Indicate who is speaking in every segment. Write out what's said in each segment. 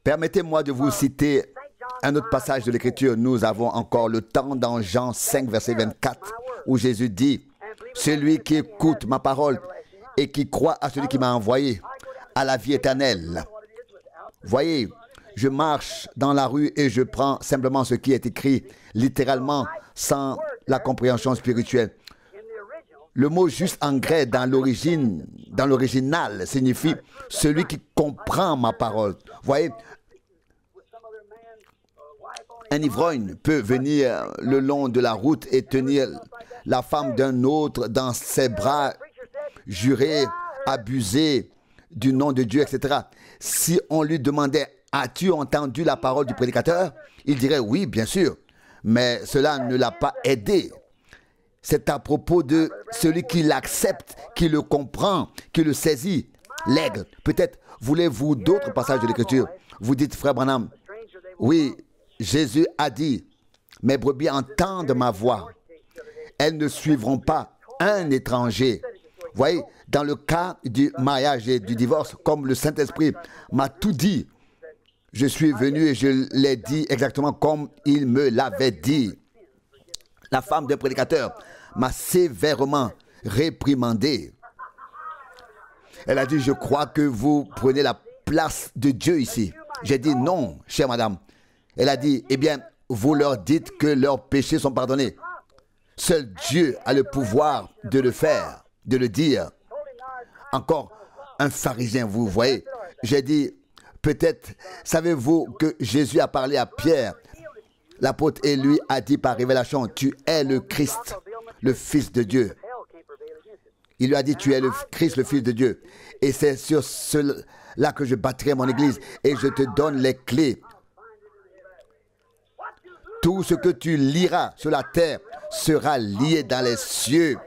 Speaker 1: Permettez-moi de vous citer un autre passage de l'Écriture. Nous avons encore le temps dans Jean 5, verset 24, où Jésus dit, « Celui qui écoute ma parole et qui croit à celui qui m'a envoyé, à la vie éternelle. » Voyez, je marche dans la rue et je prends simplement ce qui est écrit littéralement sans la compréhension spirituelle. Le mot juste en grec dans l'original signifie celui qui comprend ma parole. Voyez, un ivrogne peut venir le long de la route et tenir la femme d'un autre dans ses bras, jurer, abuser du nom de Dieu, etc. Si on lui demandait, as-tu entendu la parole du prédicateur? Il dirait, oui, bien sûr. Mais cela ne l'a pas aidé. C'est à propos de celui qui l'accepte, qui le comprend, qui le saisit, l'aigle. Peut-être voulez-vous d'autres passages de l'Écriture. Vous dites, frère Branham, oui, Jésus a dit, mes brebis entendent ma voix. Elles ne suivront pas un étranger. Vous voyez, dans le cas du mariage et du divorce, comme le Saint-Esprit m'a tout dit, je suis venu et je l'ai dit exactement comme il me l'avait dit. La femme d'un prédicateur m'a sévèrement réprimandé. Elle a dit, je crois que vous prenez la place de Dieu ici. J'ai dit, non, chère madame. Elle a dit, eh bien, vous leur dites que leurs péchés sont pardonnés. Seul Dieu a le pouvoir de le faire, de le dire. Encore un pharisien, vous voyez. J'ai dit, peut-être, savez-vous que Jésus a parlé à Pierre, l'apôtre, et lui a dit par révélation, tu es le Christ, le Fils de Dieu. Il lui a dit, tu es le Christ, le Fils de Dieu. Et c'est sur cela que je bâtirai mon église et je te donne les clés. Tout ce que tu liras sur la terre sera lié dans les cieux.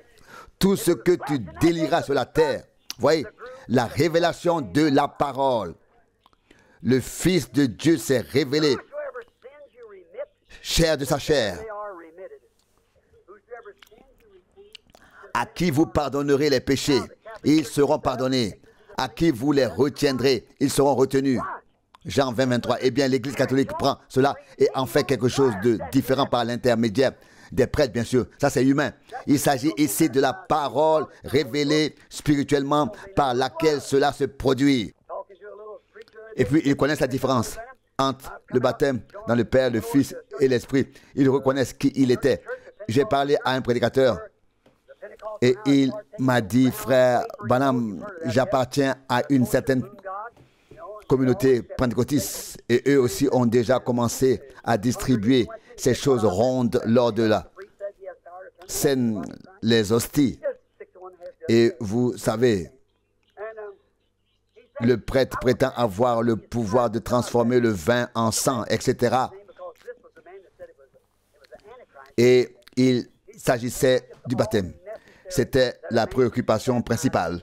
Speaker 1: Tout ce que tu délieras sur la terre. Voyez, la révélation de la parole. Le Fils de Dieu s'est révélé, chair de sa chair. À qui vous pardonnerez les péchés, ils seront pardonnés. À qui vous les retiendrez, ils seront retenus. Jean 20, 23. Eh bien, l'Église catholique prend cela et en fait quelque chose de différent par l'intermédiaire des prêtres, bien sûr. Ça, c'est humain. Il s'agit ici de la parole révélée spirituellement par laquelle cela se produit. Et puis, ils connaissent la différence entre le baptême dans le Père, le Fils et l'Esprit. Ils reconnaissent qui il était. J'ai parlé à un prédicateur et il m'a dit, frère Branham, j'appartiens à une certaine communauté pentecôtiste et eux aussi ont déjà commencé à distribuer ces choses rondes lors de la scène, les hosties. Et vous savez, le prêtre prétend avoir le pouvoir de transformer le vin en sang, etc. Et il s'agissait du baptême. C'était la préoccupation principale.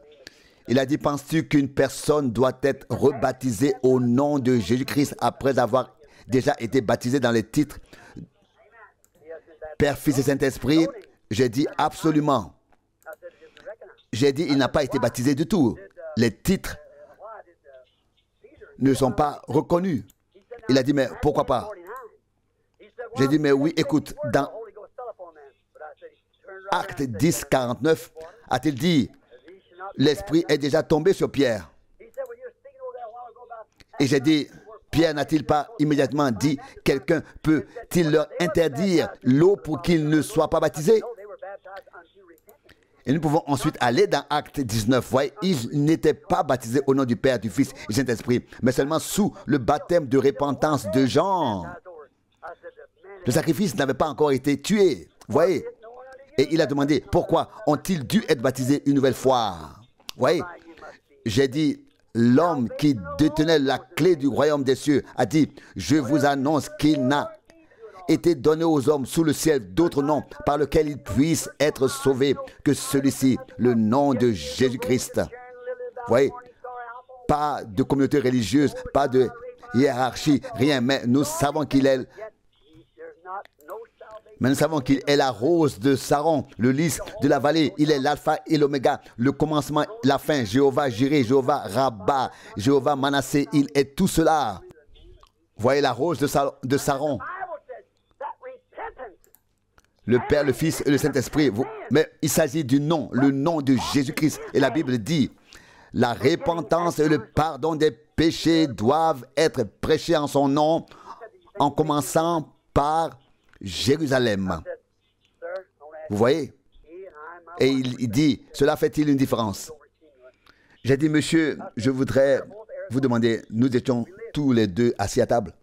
Speaker 1: Il a dit, penses-tu qu'une personne doit être rebaptisée au nom de Jésus-Christ après avoir déjà été baptisée dans les titres Père, Fils et Saint-Esprit? J'ai dit, absolument. J'ai dit, il n'a pas été baptisé du tout. Les titres ne sont pas reconnus. Il a dit, mais pourquoi pas? J'ai dit, mais oui, écoute, dans Acte 10, 49, a-t-il dit, l'Esprit est déjà tombé sur Pierre. Et j'ai dit, Pierre n'a-t-il pas immédiatement dit, quelqu'un peut-il leur interdire l'eau pour qu'ils ne soient pas baptisés? Et nous pouvons ensuite aller dans Acte 19. Voyez, ils n'étaient pas baptisés au nom du Père, du Fils et du Saint-Esprit, mais seulement sous le baptême de repentance de Jean. Le sacrifice n'avait pas encore été tué. Voyez. Et il a demandé, pourquoi ont-ils dû être baptisés une nouvelle fois? Voyez, j'ai dit, l'homme qui détenait la clé du royaume des cieux a dit, je vous annonce qu'il n'a été donné aux hommes sous le ciel d'autres noms par lesquels ils puissent être sauvés que celui-ci, le nom de Jésus-Christ. Voyez, pas de communauté religieuse, pas de hiérarchie, rien, mais nous savons qu'il est Mais nous savons qu'il est la rose de Saron, le lys de la vallée. Il est l'alpha et l'oméga, le commencement, la fin. Jéhovah Jireh, Jéhovah Rabba, Jéhovah Manassé. Il est tout cela. Voyez la rose de Saron. Le Père, le Fils et le Saint-Esprit. Mais il s'agit du nom, le nom de Jésus-Christ. Et la Bible dit, la repentance et le pardon des péchés doivent être prêchés en son nom, en commençant par Jérusalem. Vous voyez? Et il dit, cela fait-il une différence? J'ai dit, monsieur, je voudrais vous demander, nous étions tous les deux assis à table.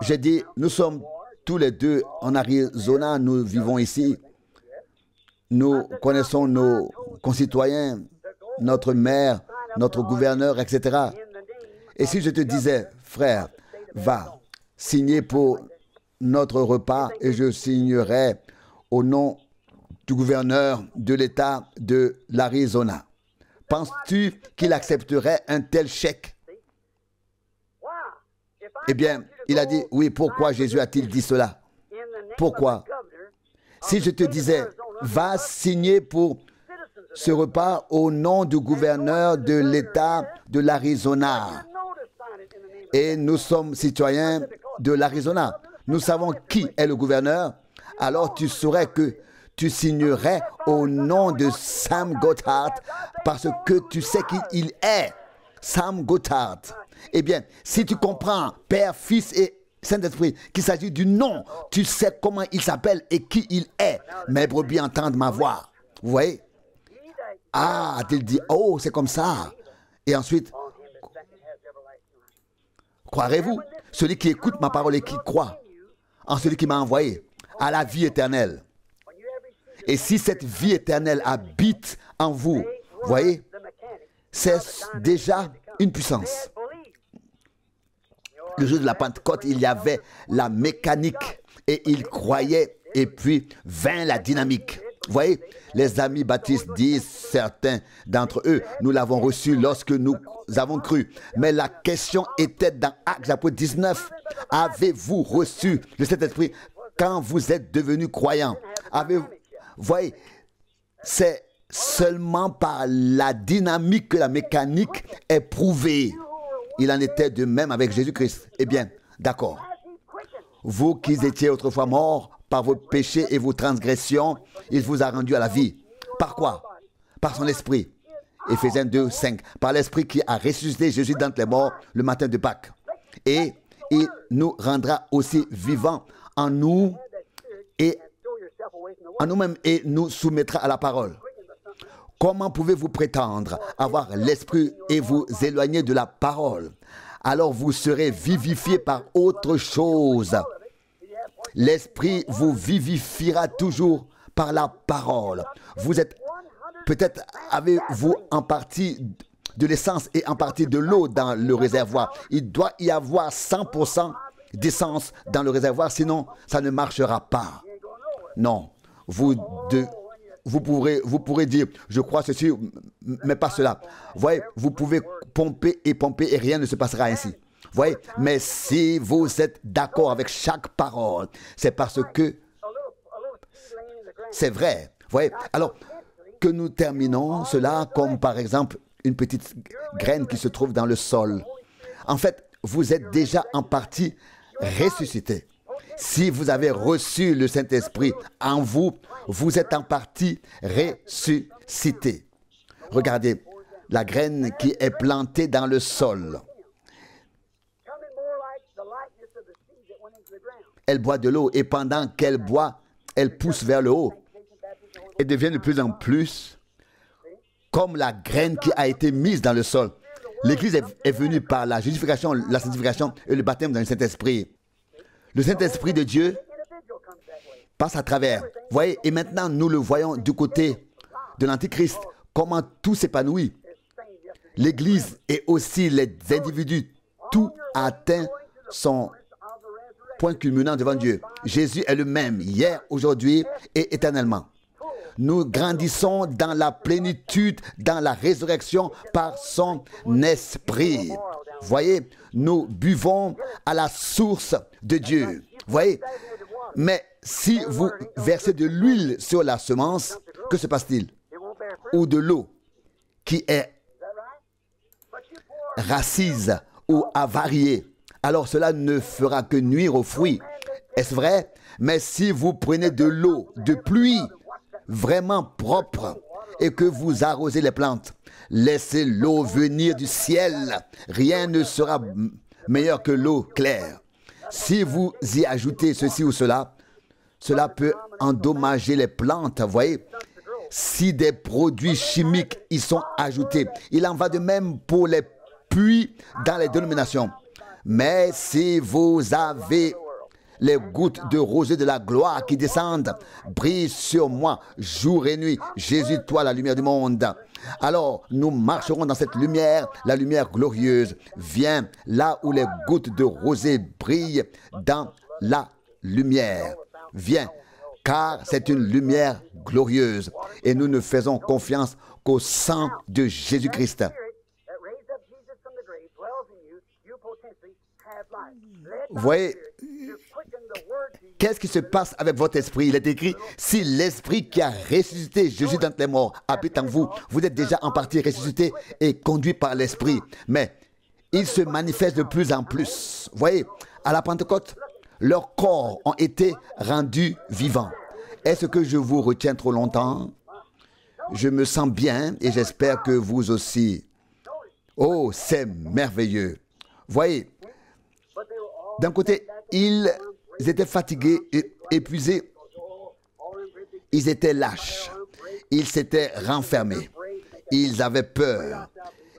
Speaker 1: J'ai dit, nous sommes tous les deux en Arizona, nous vivons ici. Nous connaissons nos concitoyens, notre maire, notre gouverneur, etc. Et si je te disais, frère, va signer pour notre repas et je signerai au nom du gouverneur de l'État de l'Arizona. Penses-tu qu'il accepterait un tel chèque? Eh bien, il a dit, oui, pourquoi Jésus a-t-il dit cela? Pourquoi? Si je te disais, va signer pour ce repas au nom du gouverneur de l'État de l'Arizona. Et nous sommes citoyens de l'Arizona. Nous savons qui est le gouverneur. Alors tu saurais que tu signerais au nom de Sam Gothard parce que tu sais qui il est. Sam Gothard. Eh bien, si tu comprends, Père, Fils et Saint-Esprit, qu'il s'agit du nom, tu sais comment il s'appelle et qui il est. Mes brebis entendent ma voix. Vous voyez? Ah, a-t-il dit, oh, c'est comme ça. Et ensuite, croirez-vous, celui qui écoute ma parole et qui croit en celui qui m'a envoyé, à la vie éternelle. Et si cette vie éternelle habite en vous, voyez, c'est déjà une puissance. Le jour de la Pentecôte, il y avait la mécanique et il croyait et puis vint la dynamique. Vous voyez, les amis baptistes disent, certains d'entre eux, nous l'avons reçu lorsque nous avons cru. Mais la question était dans Actes chapitre 19. Avez-vous reçu le Saint-Esprit quand vous êtes devenus croyants? Vous voyez, c'est seulement par la dynamique que la mécanique est prouvée. Il en était de même avec Jésus-Christ. Eh bien, d'accord. Vous qui étiez autrefois morts par vos péchés et vos transgressions, il vous a rendu à la vie. Par quoi? Par son esprit. Éphésiens 2, 5. Par l'esprit qui a ressuscité Jésus d'entre les morts le matin de Pâques. Et il nous rendra aussi vivants en nous et en nous-mêmes et nous soumettra à la parole. Comment pouvez-vous prétendre avoir l'esprit et vous éloigner de la parole? Alors vous serez vivifiés par autre chose. L'esprit vous vivifiera toujours par la parole. Vous êtes, peut-être avez-vous en partie de l'essence et en partie de l'eau dans le réservoir. Il doit y avoir 100% d'essence dans le réservoir, sinon ça ne marchera pas. Non, vous pourrez dire, je crois ceci, mais pas cela. Vous voyez, vous pouvez pomper et rien ne se passera ainsi. Vous voyez, mais si vous êtes d'accord avec chaque parole, c'est parce que c'est vrai. Vous voyez, alors que nous terminons cela comme par exemple une petite graine qui se trouve dans le sol. En fait, vous êtes déjà en partie ressuscité. Si vous avez reçu le Saint-Esprit en vous, vous êtes en partie ressuscité. Regardez, la graine qui est plantée dans le sol. Elle boit de l'eau et pendant qu'elle boit, elle pousse vers le haut et devient de plus en plus comme la graine qui a été mise dans le sol. L'Église est venue par la justification, la sanctification et le baptême dans le Saint-Esprit. Le Saint-Esprit de Dieu passe à travers. Vous voyez, et maintenant nous le voyons du côté de l'Antichrist, comment tout s'épanouit. L'Église et aussi les individus, tout atteint son point culminant devant Dieu. Jésus est le même hier, aujourd'hui et éternellement. Nous grandissons dans la plénitude, dans la résurrection par son esprit. Voyez, nous buvons à la source de Dieu. Voyez, mais si vous versez de l'huile sur la semence, que se passe-t-il? Ou de l'eau qui est racise ou avariée, alors cela ne fera que nuire aux fruits. Est-ce vrai? Mais si vous prenez de l'eau de pluie vraiment propre et que vous arrosez les plantes, laissez l'eau venir du ciel. Rien ne sera meilleur que l'eau claire. Si vous y ajoutez ceci ou cela, cela peut endommager les plantes, vous voyez. Si des produits chimiques y sont ajoutés, il en va de même pour les puits dans les dénominations. Mais si vous avez les gouttes de rosée de la gloire qui descendent, brillent sur moi jour et nuit. Jésus, toi, la lumière du monde. Alors, nous marcherons dans cette lumière, la lumière glorieuse. Viens là où les gouttes de rosée brillent dans la lumière. Viens, car c'est une lumière glorieuse. Et nous ne faisons confiance qu'au sang de Jésus-Christ. Vous voyez, qu'est-ce qui se passe avec votre esprit? Il est écrit, si l'esprit qui a ressuscité Jésus d'entre les morts habite en vous, vous êtes déjà en partie ressuscité et conduit par l'esprit. Mais il se manifeste de plus en plus. Vous voyez, à la Pentecôte, leurs corps ont été rendus vivants. Est-ce que je vous retiens trop longtemps? Je me sens bien et j'espère que vous aussi. Oh, c'est merveilleux. Voyez, d'un côté, ils étaient fatigués et épuisés. Ils étaient lâches. Ils s'étaient renfermés. Ils avaient peur.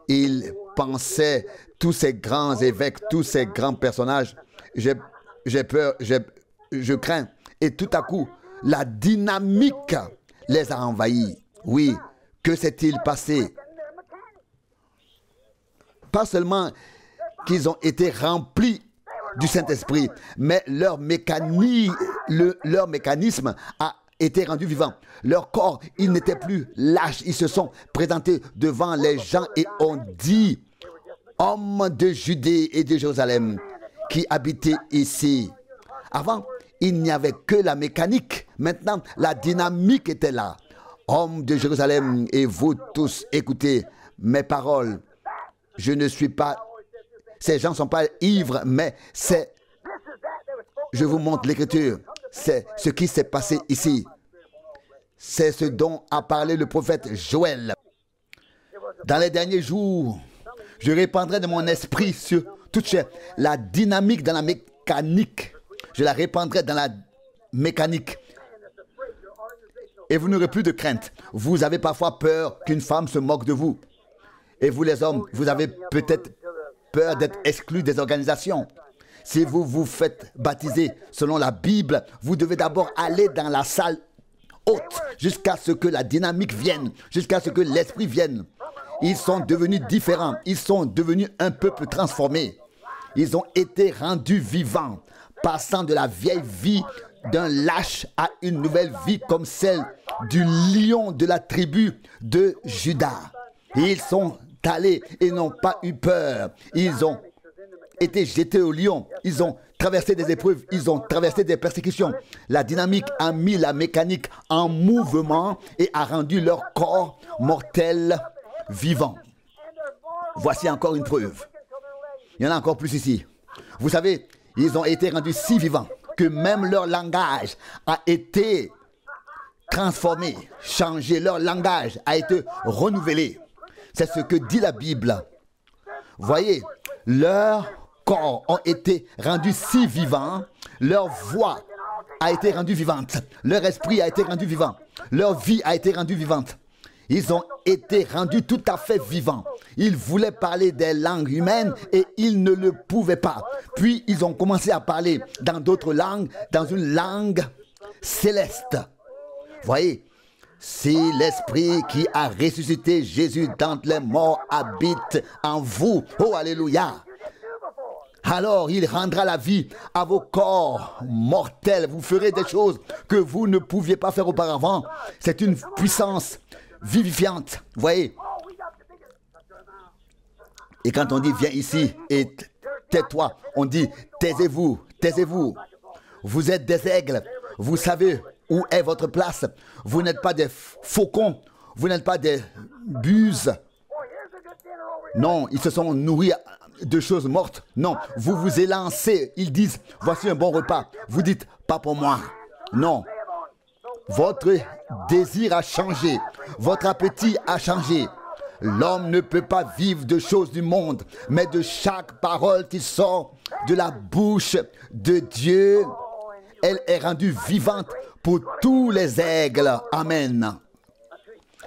Speaker 1: Ils pensaient, tous ces grands évêques, tous ces grands personnages, j'ai peur, je crains. Et tout à coup, la dynamique les a envahis. Oui, que s'est-il passé? Pas seulement qu'ils ont été remplis du Saint-Esprit, mais leur mécanisme a été rendu vivant. Leur corps, ils n'étaient plus lâches. Ils se sont présentés devant les gens et ont dit, hommes de Judée et de Jérusalem qui habitaient ici. Avant, il n'y avait que la mécanique. Maintenant, la dynamique était là. Hommes de Jérusalem et vous tous, écoutez mes paroles. Je ne suis pas... Ces gens ne sont pas ivres, mais c'est... Je vous montre l'écriture. C'est ce qui s'est passé ici. C'est ce dont a parlé le prophète Joël. Dans les derniers jours, je répandrai de mon esprit sur toute chair. La dynamique dans la mécanique, je la répandrai dans la mécanique. Et vous n'aurez plus de crainte. Vous avez parfois peur qu'une femme se moque de vous. Et vous les hommes, vous avez peut-être peur d'être exclus des organisations. Si vous vous faites baptiser selon la Bible, vous devez d'abord aller dans la salle haute jusqu'à ce que la dynamique vienne, jusqu'à ce que l'esprit vienne. Ils sont devenus différents. Ils sont devenus un peuple transformé. Ils ont été rendus vivants, passant de la vieille vie d'un lâche à une nouvelle vie comme celle du lion de la tribu de Juda. Ils sont allés et n'ont pas eu peur. Ils ont été jetés au lion. Ils ont traversé des épreuves. Ils ont traversé des persécutions. La dynamique a mis la mécanique en mouvement et a rendu leur corps mortel vivant. Voici encore une preuve. Il y en a encore plus ici. Vous savez, ils ont été rendus si vivants que même leur langage a été transformé, changé. Leur langage a été renouvelé. C'est ce que dit la Bible. Voyez, leurs corps ont été rendus si vivants, leur voix a été rendue vivante, leur esprit a été rendu vivant, leur vie a été rendue vivante. Ils ont été rendus tout à fait vivants. Ils voulaient parler des langues humaines et ils ne le pouvaient pas. Puis ils ont commencé à parler dans d'autres langues, dans une langue céleste. Voyez, si l'esprit qui a ressuscité Jésus d'entre les morts habite en vous, oh alléluia, alors il rendra la vie à vos corps mortels. Vous ferez des choses que vous ne pouviez pas faire auparavant. C'est une puissance vivifiante. Vous voyez? Et quand on dit viens ici et tais-toi, on dit taisez-vous, taisez-vous. Vous êtes des aigles. Vous savez où est votre place. Vous n'êtes pas des faucons. Vous n'êtes pas des buses. Non, ils se sont nourris de choses mortes. Non, vous vous élancez. Ils disent, voici un bon repas. Vous dites, pas pour moi. Non. Votre désir a changé. Votre appétit a changé. L'homme ne peut pas vivre de choses du monde, mais de chaque parole qui sort de la bouche de Dieu. Elle est rendue vivante pour tous les aigles. Amen.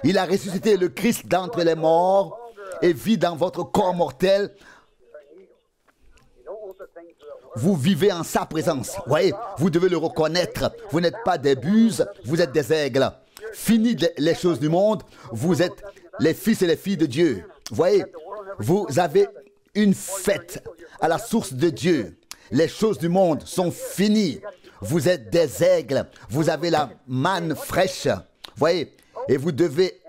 Speaker 1: Il a ressuscité le Christ d'entre les morts et vit dans votre corps mortel. Vous vivez en sa présence. Voyez, vous devez le reconnaître. Vous n'êtes pas des buses, vous êtes des aigles. Fini les choses du monde, vous êtes les fils et les filles de Dieu. Voyez, vous avez une fête à la source de Dieu. Les choses du monde sont finies. Vous êtes des aigles. Vous avez la manne fraîche. Voyez, et vous devez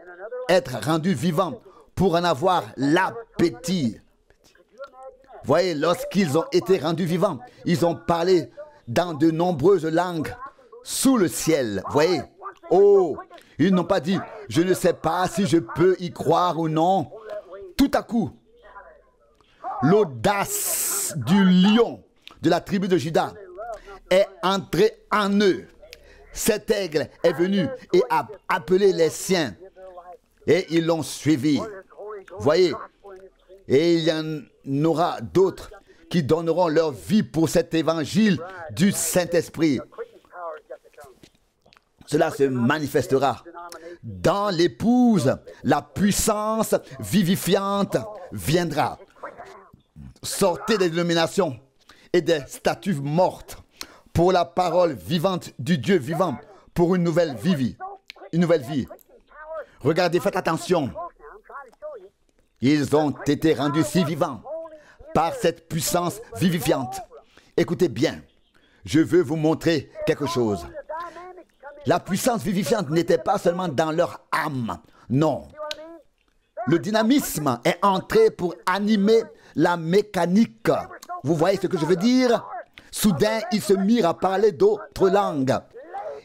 Speaker 1: être rendu vivant pour en avoir l'appétit. Voyez, lorsqu'ils ont été rendus vivants, ils ont parlé dans de nombreuses langues sous le ciel. Voyez, oh, ils n'ont pas dit, je ne sais pas si je peux y croire ou non. Tout à coup, l'audace du lion de la tribu de Juda est entrée en eux. Cet aigle est venu et a appelé les siens. Et ils l'ont suivi. Voyez, et il y en aura d'autres qui donneront leur vie pour cet évangile du Saint-Esprit. Cela se manifestera. Dans l'épouse, la puissance vivifiante viendra. Sortez des dénominations et des statues mortes pour la parole vivante du Dieu vivant, pour une nouvelle vie. Une nouvelle vie. Regardez, faites attention. Ils ont été rendus si vivants par cette puissance vivifiante. Écoutez bien, je veux vous montrer quelque chose. La puissance vivifiante n'était pas seulement dans leur âme, non. Le dynamisme est entré pour animer la mécanique. Vous voyez ce que je veux dire? Soudain, ils se mirent à parler d'autres langues.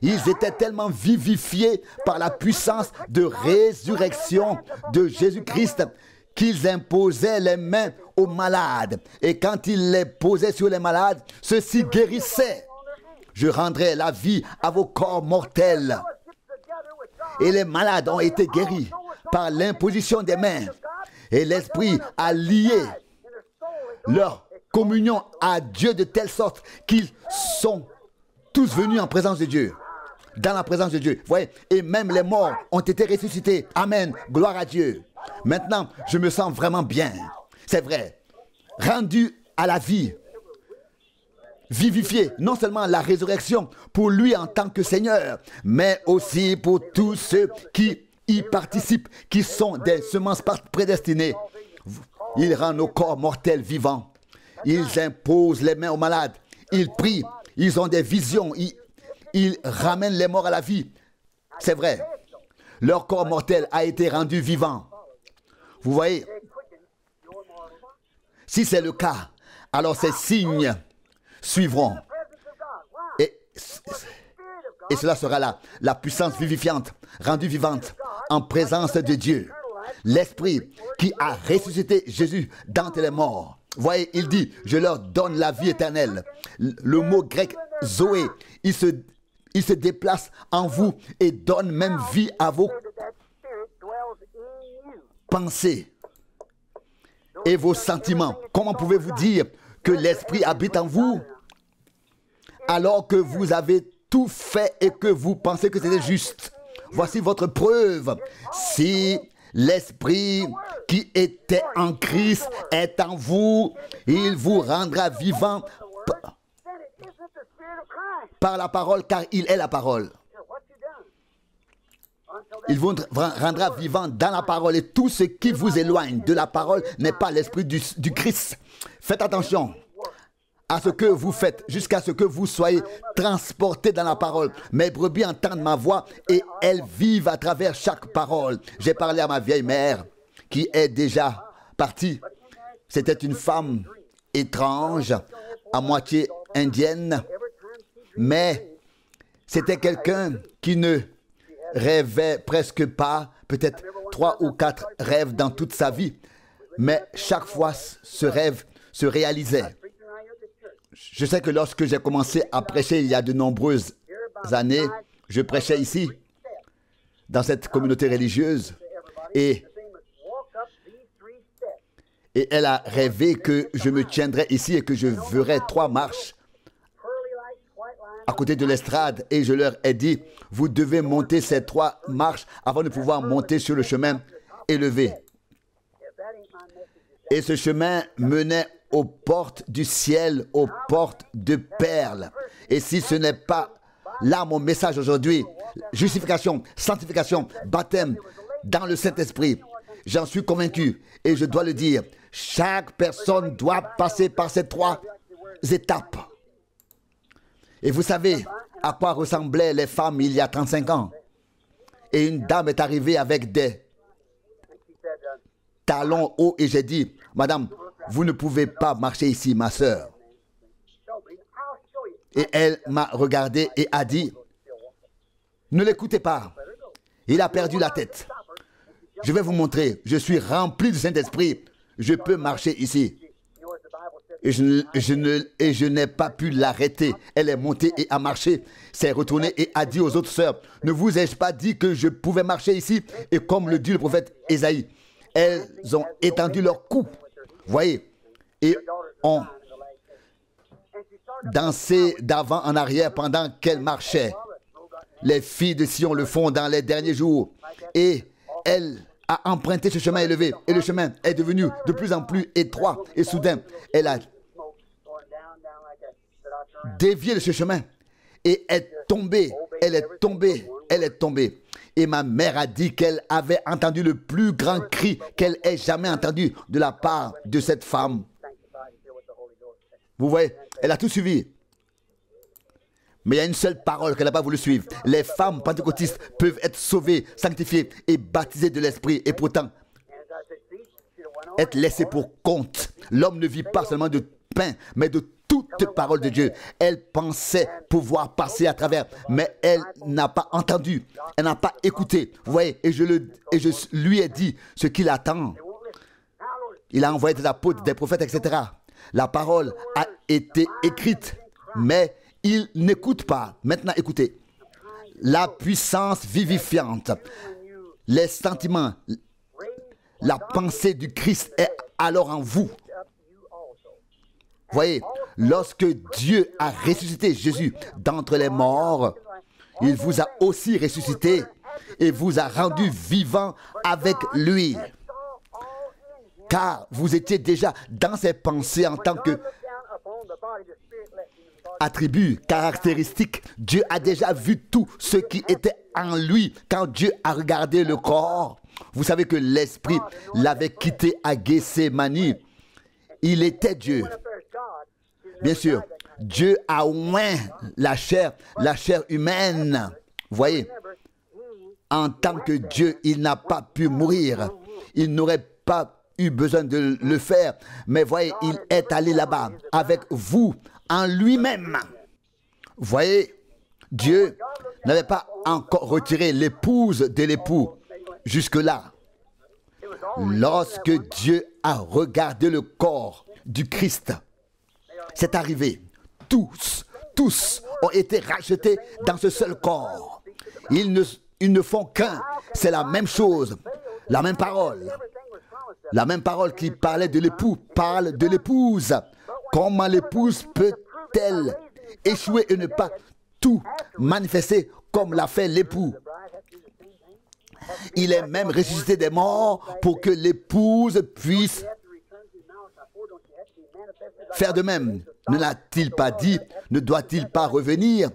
Speaker 1: Ils étaient tellement vivifiés par la puissance de résurrection de Jésus-Christ qu'ils imposaient les mains aux malades. Et quand ils les posaient sur les malades, ceux-ci guérissaient. Je rendrai la vie à vos corps mortels. Et les malades ont été guéris par l'imposition des mains. Et l'Esprit a lié leur communion à Dieu de telle sorte qu'ils sont tous venus en présence de Dieu. Dans la présence de Dieu. Vous voyez, et même les morts ont été ressuscités. Amen. Gloire à Dieu. Maintenant, je me sens vraiment bien. C'est vrai. Rendu à la vie. Vivifié. Non seulement la résurrection pour lui en tant que Seigneur, mais aussi pour tous ceux qui y participent, qui sont des semences prédestinées. Il rend nos corps mortels vivants. Ils imposent les mains aux malades. Ils prient. Ils ont des visions. Ils ramènent les morts à la vie. C'est vrai. Leur corps mortel a été rendu vivant. Vous voyez? Si c'est le cas, alors ces signes suivront. Et cela sera là, la puissance vivifiante, rendue vivante en présence de Dieu. L'Esprit qui a ressuscité Jésus d'entre les morts. Vous voyez, il dit, je leur donne la vie éternelle. Le mot grec Zoé, il se déplace en vous et donne même vie à vos pensées et vos sentiments. Comment pouvez-vous dire que l'Esprit habite en vous alors que vous avez tout fait et que vous pensez que c'était juste? Voici votre preuve. Si l'Esprit qui était en Christ est en vous, il vous rendra vivant par la parole, car il est la parole. Il vous rendra vivant dans la parole, et tout ce qui vous éloigne de la parole n'est pas l'esprit du Christ. Faites attention à ce que vous faites, jusqu'à ce que vous soyez transportés dans la parole. Mes brebis entendent ma voix et elles vivent à travers chaque parole. J'ai parlé à ma vieille mère qui est déjà partie. C'était une femme étrange, à moitié indienne, mais C'était quelqu'un qui ne rêvait presque pas, peut-être 3 ou 4 rêves dans toute sa vie, mais chaque fois ce rêve se réalisait. Je sais que lorsque j'ai commencé à prêcher il y a de nombreuses années, je prêchais ici, dans cette communauté religieuse, et elle a rêvé que je me tiendrais ici et que je verrais 3 marches à côté de l'estrade, et je leur ai dit, vous devez monter ces 3 marches avant de pouvoir monter sur le chemin élevé. Et ce chemin menait aux portes du ciel, aux portes de perles. Et si ce n'est pas là mon message aujourd'hui, justification, sanctification, baptême dans le Saint-Esprit, j'en suis convaincu et je dois le dire, chaque personne doit passer par ces 3 étapes. Et vous savez à quoi ressemblaient les femmes il y a 35 ans. Et une dame est arrivée avec des talons hauts et j'ai dit, madame, vous ne pouvez pas marcher ici, ma sœur. Et elle m'a regardé et a dit, ne l'écoutez pas. Il a perdu la tête. Je vais vous montrer, je suis rempli du Saint-Esprit. Je peux marcher ici. Et je n'ai pas pu l'arrêter. Elle est montée et a marché, s'est retournée et a dit aux autres sœurs, ne vous ai-je pas dit que je pouvais marcher ici? Et comme le dit le prophète Ésaïe, elles ont étendu leur cou. Voyez, et ont dansé d'avant en arrière pendant qu'elles marchaient. Les filles de Sion le font dans les derniers jours. Et elle a emprunté ce chemin élevé. Et le chemin est devenu de plus en plus étroit. Et soudain, elle a dévié de ce chemin. Et est tombée. Elle est tombée. Elle est tombée. Et ma mère a dit qu'elle avait entendu le plus grand cri qu'elle ait jamais entendu de la part de cette femme. Vous voyez, elle a tout suivi. Mais il y a une seule parole qu'elle n'a pas voulu suivre. Les femmes pentecôtistes peuvent être sauvées, sanctifiées et baptisées de l'Esprit. Et pourtant, être laissées pour compte. L'homme ne vit pas seulement de pain, mais de toute parole de Dieu. Elle pensait pouvoir passer à travers, mais elle n'a pas entendu. Elle n'a pas écouté. Vous voyez, et je lui ai dit ce qu'il attend. Il a envoyé des apôtres, des prophètes, etc. La parole a été écrite, mais il n'écoute pas. Maintenant, écoutez. La puissance vivifiante, les sentiments, la pensée du Christ est alors en vous. Voyez, lorsque Dieu a ressuscité Jésus d'entre les morts, il vous a aussi ressuscité et vous a rendu vivant avec lui. Car vous étiez déjà dans ses pensées en tant que attribut, caractéristique. Dieu a déjà vu tout ce qui était en lui. Quand Dieu a regardé le corps, vous savez que l'esprit l'avait quitté à Gethsémani. Il était Dieu. Bien sûr, Dieu a oint la chair humaine. Vous voyez, en tant que Dieu, il n'a pas pu mourir. Il n'aurait pas eu besoin de le faire. Mais voyez, il est allé là-bas avec vous, en lui-même. Vous voyez, Dieu n'avait pas encore retiré l'épouse de l'époux jusque-là. Lorsque Dieu a regardé le corps du Christ, c'est arrivé. Tous ont été rachetés dans ce seul corps. Ils ne font qu'un. C'est la même chose, la même parole. La même parole qui parlait de l'époux parle de l'épouse. Comment l'épouse peut-elle échouer et ne pas tout manifester comme l'a fait l'époux? Il est même ressuscité des morts pour que l'épouse puisse faire de même. Ne l'a-t-il pas dit? Ne doit-il pas revenir?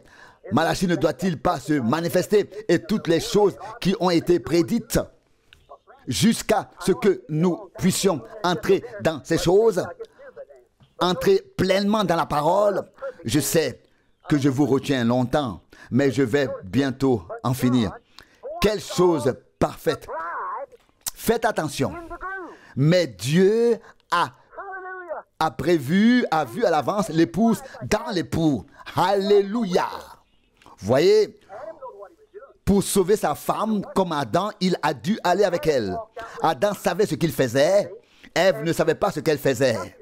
Speaker 1: Malachie ne doit-il pas se manifester? Et toutes les choses qui ont été prédites jusqu'à ce que nous puissions entrer dans ces choses, entrer pleinement dans la parole. Je sais que je vous retiens longtemps, mais je vais bientôt en finir. Quelle chose parfaite! Faites attention. Mais Dieu a prévu, a vu à l'avance l'épouse dans l'époux. Alléluia! Voyez, pour sauver sa femme, comme Adam, il a dû aller avec elle. Adam savait ce qu'il faisait. Ève ne savait pas ce qu'elle faisait.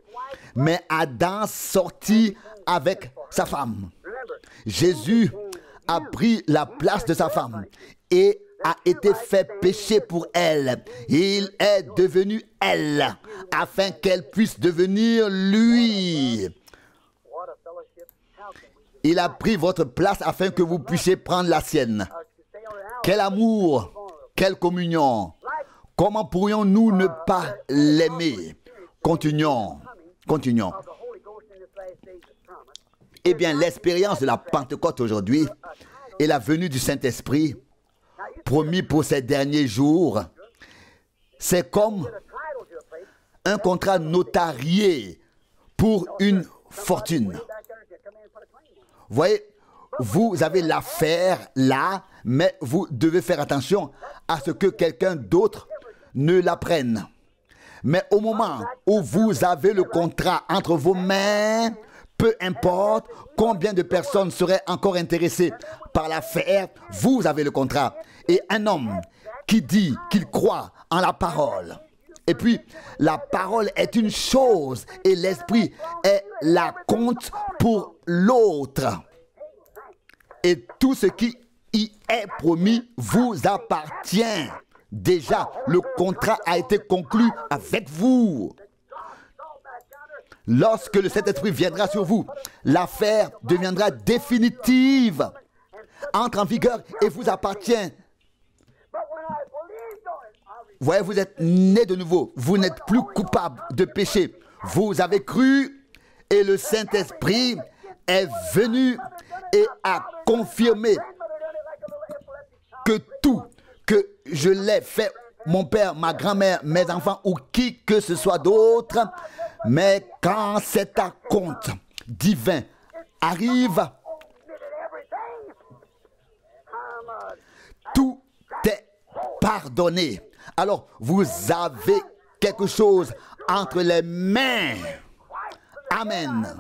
Speaker 1: Mais Adam sortit avec sa femme. Jésus a pris la place de sa femme et a été fait péché pour elle. Il est devenu elle, afin qu'elle puisse devenir lui. Il a pris votre place afin que vous puissiez prendre la sienne. Quel amour, quelle communion. Comment pourrions-nous ne pas l'aimer? Continuons. Eh bien, l'expérience de la Pentecôte aujourd'hui et la venue du Saint-Esprit, promis pour ces derniers jours, c'est comme un contrat notarié pour une fortune. Voyez, vous avez l'affaire là, mais vous devez faire attention à ce que quelqu'un d'autre ne la prenne. Mais au moment où vous avez le contrat entre vos mains, peu importe combien de personnes seraient encore intéressées par l'affaire, vous avez le contrat. Et un homme qui dit qu'il croit en la parole, et puis la parole est une chose et l'esprit est la compte pour l'autre. Et tout ce qui y est promis vous appartient. Déjà, le contrat a été conclu avec vous. Lorsque le Saint-Esprit viendra sur vous, l'affaire deviendra définitive, entre en vigueur et vous appartient. Voyez, vous êtes né de nouveau. Vous n'êtes plus coupable de péché. Vous avez cru et le Saint-Esprit est venu et a confirmé que tout, que je l'ai fait, mon père, ma grand-mère, mes enfants ou qui que ce soit d'autre, mais quand cet acompte divin arrive, tout est pardonné. Alors, vous avez quelque chose entre les mains. Amen.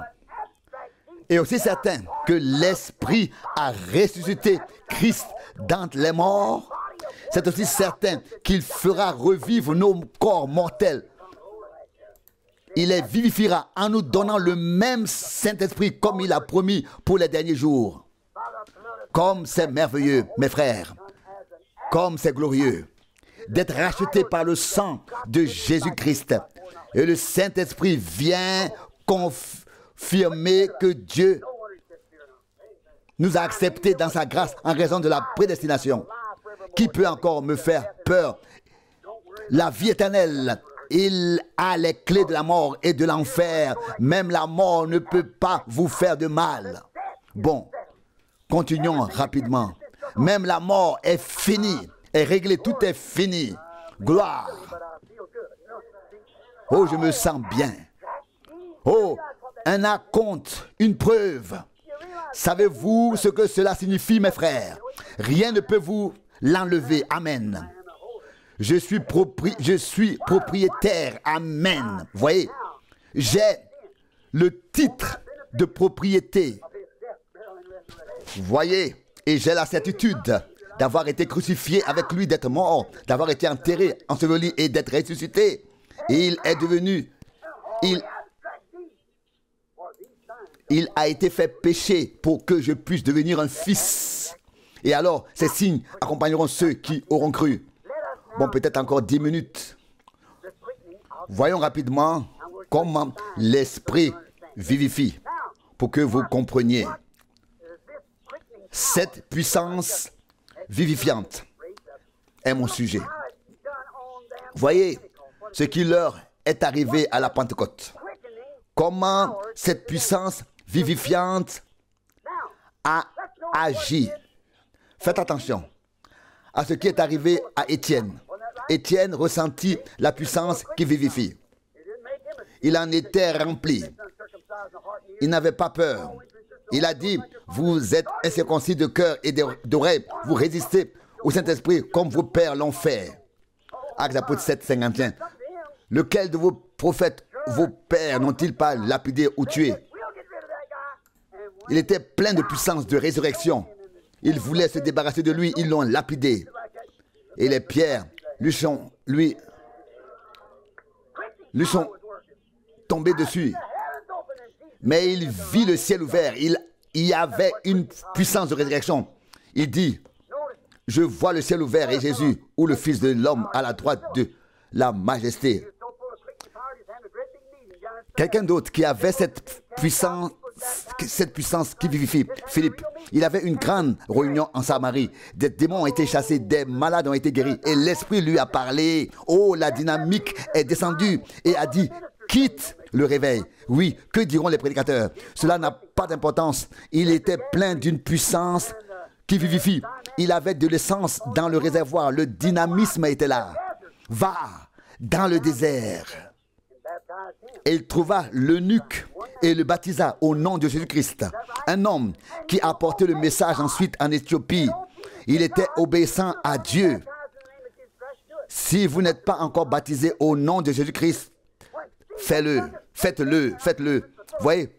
Speaker 1: Et aussi certain que l'Esprit a ressuscité Christ d'entre les morts. C'est aussi certain qu'il fera revivre nos corps mortels. Il les vivifiera en nous donnant le même Saint-Esprit comme il a promis pour les derniers jours. Comme c'est merveilleux, mes frères. Comme c'est glorieux d'être racheté par le sang de Jésus-Christ. Et le Saint-Esprit vient confirmer que Dieu nous a acceptés dans sa grâce en raison de la prédestination. Qui peut encore me faire peur? La vie éternelle, il a les clés de la mort et de l'enfer. Même la mort ne peut pas vous faire de mal. Bon, continuons rapidement. Même la mort est finie, est réglée, tout est fini. Gloire. Oh, je me sens bien. Oh, un acompte, une preuve. Savez-vous ce que cela signifie, mes frères? Rien ne peut vous l'enlever. Amen. Je suis propriétaire. Amen. Voyez, j'ai le titre de propriété. Voyez, et j'ai la certitude d'avoir été crucifié avec lui, d'être mort, d'avoir été enterré, enseveli et d'être ressuscité. Et il est devenu, il a été fait péché pour que je puisse devenir un fils. Et alors, ces signes accompagneront ceux qui auront cru. Bon, peut-être encore 10 minutes. Voyons rapidement comment l'Esprit vivifie pour que vous compreniez. Cette puissance vivifiante est mon sujet. Voyez ce qui leur est arrivé à la Pentecôte. Comment cette puissance vivifiante a agi. Faites attention à ce qui est arrivé à Étienne. Étienne ressentit la puissance qui vivifie. Il en était rempli. Il n'avait pas peur. Il a dit, vous êtes incirconcis de cœur et d'oreille. Vous résistez au Saint-Esprit comme vos pères l'ont fait. Actes apôtres 7, 51. Lequel de vos prophètes, vos pères, n'ont-ils pas lapidé ou tué? Il était plein de puissance, de résurrection. Ils voulaient se débarrasser de lui, ils l'ont lapidé. Et les pierres lui sont tombées dessus. Mais il vit le ciel ouvert. Il y avait une puissance de résurrection. Il dit, je vois le ciel ouvert et Jésus, ou le Fils de l'homme à la droite de la majesté. Quelqu'un d'autre qui avait cette puissance qui vivifie. Philippe, il avait une grande réunion en Samarie. Des démons ont été chassés, des malades ont été guéris. Et l'Esprit lui a parlé. Oh, la dynamique est descendue et a dit, quitte le réveil. Oui, que diront les prédicateurs? Cela n'a pas d'importance. Il était plein d'une puissance qui vivifie. Il avait de l'essence dans le réservoir. Le dynamisme était là. Va dans le désert. Et il trouva l'eunuque et le baptisa au nom de Jésus-Christ. Un homme qui a porté le message ensuite en Éthiopie. Il était obéissant à Dieu. Si vous n'êtes pas encore baptisé au nom de Jésus-Christ, faites-le. Vous voyez?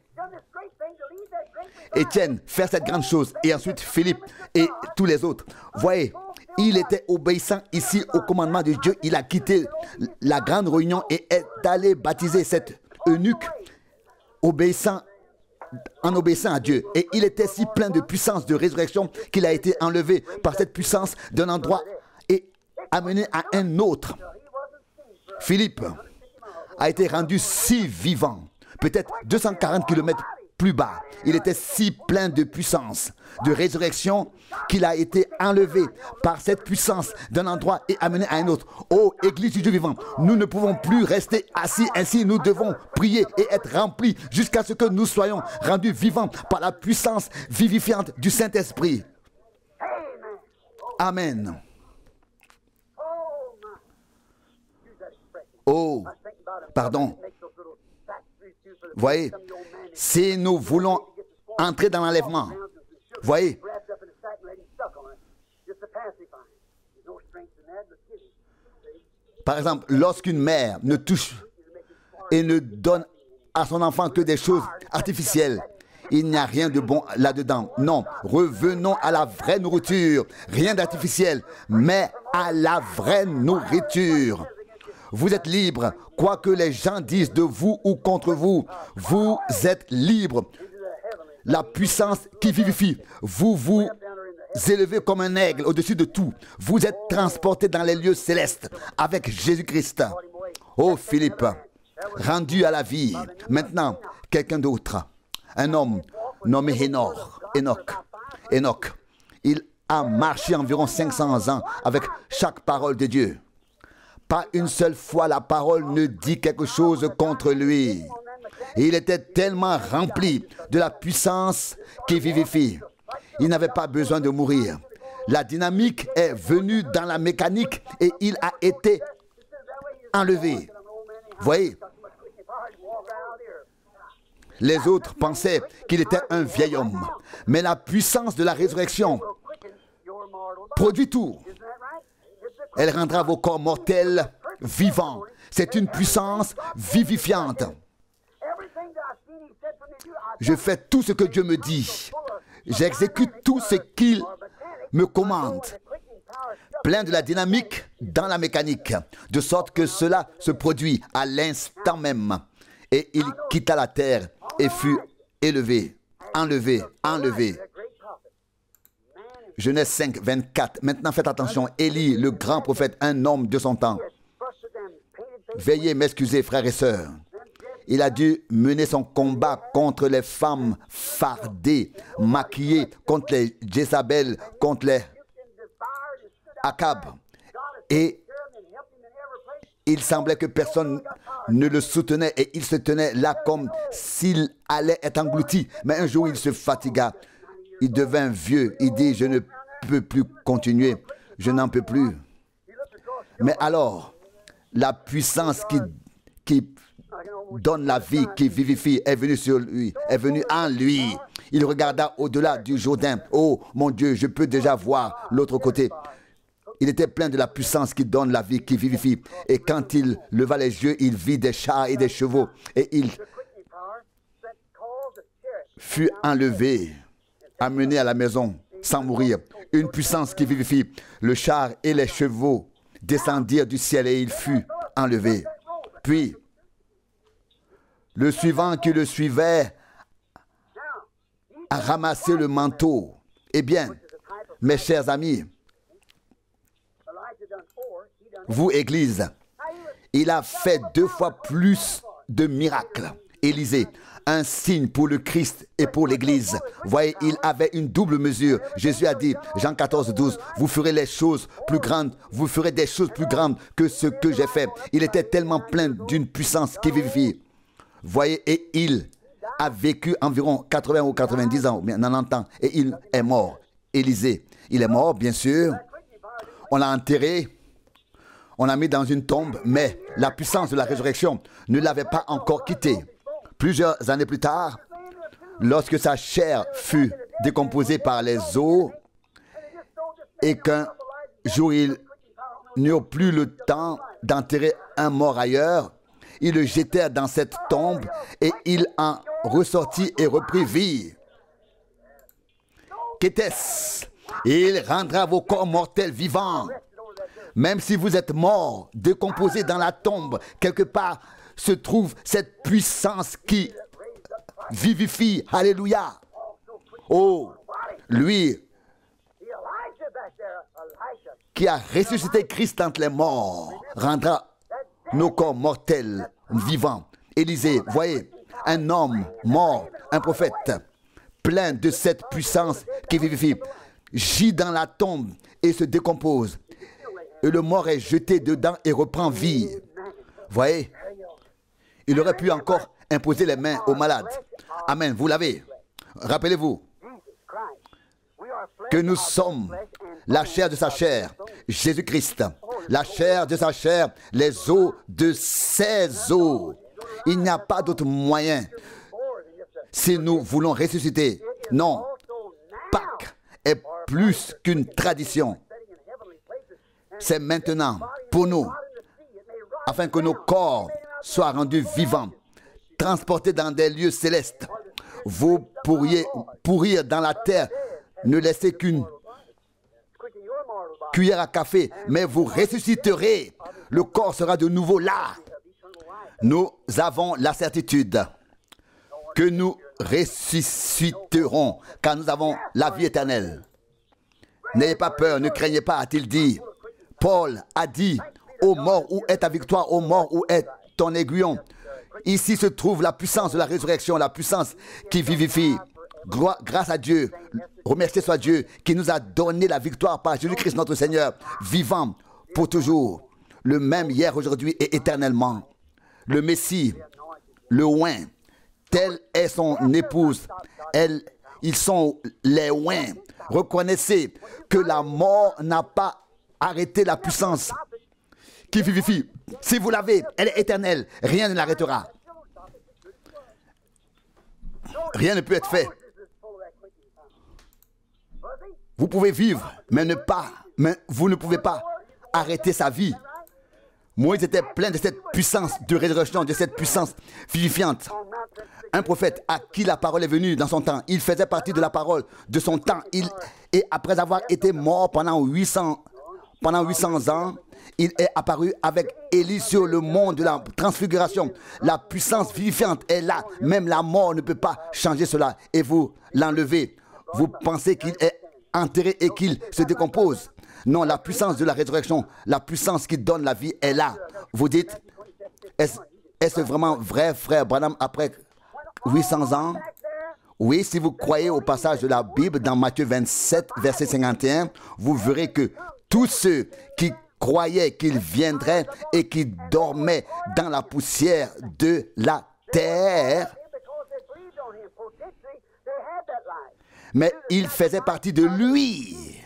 Speaker 1: Étienne, faire cette grande chose. Et ensuite Philippe et tous les autres. Vous voyez? Il était obéissant ici au commandement de Dieu. Il a quitté la grande réunion et est allé baptiser cet eunuque en obéissant à Dieu. Et il était si plein de puissance de résurrection qu'il a été enlevé par cette puissance d'un endroit et amené à un autre. Philippe a été rendu si vivant, peut-être 240 km plus bas. Il était si plein de puissance, de résurrection, qu'il a été enlevé par cette puissance d'un endroit et amené à un autre. Oh, Église du Dieu vivant, nous ne pouvons plus rester assis ainsi. Nous devons prier et être remplis jusqu'à ce que nous soyons rendus vivants par la puissance vivifiante du Saint-Esprit. Amen. Oh, pardon. Voyez, si nous voulons entrer dans l'enlèvement, voyez, par exemple, lorsqu'une mère ne touche et ne donne à son enfant que des choses artificielles, il n'y a rien de bon là-dedans. Non, revenons à la vraie nourriture, rien d'artificiel, mais à la vraie nourriture. Vous êtes libre, quoi que les gens disent de vous ou contre vous, vous êtes libre. La puissance qui vivifie, vous vous élevez comme un aigle au-dessus de tout. Vous êtes transporté dans les lieux célestes avec Jésus-Christ. Oh Philippe, rendu à la vie. Maintenant, quelqu'un d'autre, un homme nommé Enoch. Il a marché environ 500 ans avec chaque parole de Dieu. Pas une seule fois la parole ne dit quelque chose contre lui. Il était tellement rempli de la puissance qui vivifie. Il n'avait pas besoin de mourir. La dynamique est venue dans la mécanique et il a été enlevé. Voyez, les autres pensaient qu'il était un vieil homme. Mais la puissance de la résurrection produit tout. Elle rendra vos corps mortels vivants. C'est une puissance vivifiante. Je fais tout ce que Dieu me dit. J'exécute tout ce qu'il me commande. Plein de la dynamique dans la mécanique, de sorte que cela se produit à l'instant même. Et il quitta la terre et fut élevé, enlevé. Genèse 5, 24. Maintenant, faites attention. Élie, le grand prophète, un homme de son temps. Veuillez m'excuser, frères et sœurs. Il a dû mener son combat contre les femmes fardées, maquillées, contre les Jézabel, contre les Akab. Et il semblait que personne ne le soutenait et il se tenait là comme s'il allait être englouti. Mais un jour, il se fatigua. Il devint vieux. Il dit, je ne peux plus continuer. Je n'en peux plus. Mais alors, la puissance qui donne la vie, qui vivifie, est venue sur lui, est venue en lui. Il regarda au-delà du Jourdain. Oh, mon Dieu, je peux déjà voir l'autre côté. Il était plein de la puissance qui donne la vie, qui vivifie. Et quand il leva les yeux, il vit des chars et des chevaux. Et il fut enlevé, amené à la maison sans mourir. Une puissance qui vivifie. Le char et les chevaux descendirent du ciel et il fut enlevé. Puis, le suivant qui le suivait a ramassé le manteau. Eh bien, mes chers amis, vous, Église, il a fait 2 fois plus de miracles. Élisée, un signe pour le Christ et pour l'Église. Voyez, il avait une double mesure. Jésus a dit, Jean 14, 12, vous ferez les choses plus grandes, vous ferez des choses plus grandes que ce que j'ai fait. Il était tellement plein d'une puissance qui vivifie. Voyez, et il a vécu environ 80 ou 90 ans, 90 ans, et il est mort. Élisée, il est mort, bien sûr. On l'a enterré. On l'a mis dans une tombe, mais la puissance de la résurrection ne l'avait pas encore quitté. Plusieurs années plus tard, lorsque sa chair fut décomposée par les eaux et qu'un jour ils n'eurent plus le temps d'enterrer un mort ailleurs, ils le jetèrent dans cette tombe et il en ressortit et reprit vie. Qu'était-ce? Il rendra vos corps mortels vivants. Même si vous êtes mort, décomposé dans la tombe, quelque part se trouve cette puissance qui vivifie. Alléluia. Oh, lui qui a ressuscité Christ entre les morts rendra nos corps mortels vivants. Élisée, voyez, un homme mort, un prophète, plein de cette puissance qui vivifie, gît dans la tombe et se décompose. Et le mort est jeté dedans et reprend vie. Voyez, il aurait pu encore imposer les mains aux malades. Amen, vous l'avez. Rappelez-vous que nous sommes la chair de sa chair, Jésus-Christ. La chair de sa chair, les os de ses os. Il n'y a pas d'autre moyen si nous voulons ressusciter. Non, Pâques est plus qu'une tradition. C'est maintenant pour nous, afin que nos corps soient rendus vivants, transportés dans des lieux célestes. Vous pourriez pourrir dans la terre, ne laissez qu'une cuillère à café, mais vous ressusciterez. Le corps sera de nouveau là. Nous avons la certitude que nous ressusciterons, car nous avons la vie éternelle. N'ayez pas peur, ne craignez pas, a-t-il dit. Paul a dit, ô mort, où est ta victoire? Ô mort, où est ton aiguillon? Ici se trouve la puissance de la résurrection, la puissance qui vivifie. Grâce à Dieu, remercié soit Dieu qui nous a donné la victoire par Jésus-Christ notre Seigneur, vivant pour toujours, le même hier, aujourd'hui et éternellement. Le Messie, le oint, telle est son épouse. Ils sont les oints. Reconnaissez que la mort n'a pas arrêté la puissance qui vivifie. Si vous l'avez, elle est éternelle. Rien ne l'arrêtera. Rien ne peut être fait. Vous pouvez vivre, mais vous ne pouvez pas arrêter sa vie. Moïse était plein de cette puissance de résurrection, de cette puissance vivifiante. Un prophète à qui la parole est venue dans son temps. Il faisait partie de la parole de son temps. Et après avoir été mort pendant 800 ans, il est apparu avec Élie sur le mont de la transfiguration. La puissance vivifiante est là. Même la mort ne peut pas changer cela. Et vous l'enlevez. Vous pensez qu'il est enterré et qu'il se décompose. Non, la puissance de la résurrection, la puissance qui donne la vie est là. Vous dites, est-ce vraiment vrai, frère Branham, après 800 ans? Oui, si vous croyez au passage de la Bible dans Matthieu 27, verset 51, vous verrez que tous ceux qui croyaient qu'il viendrait et qui dormaient dans la poussière de la terre, mais ils faisaient partie de lui.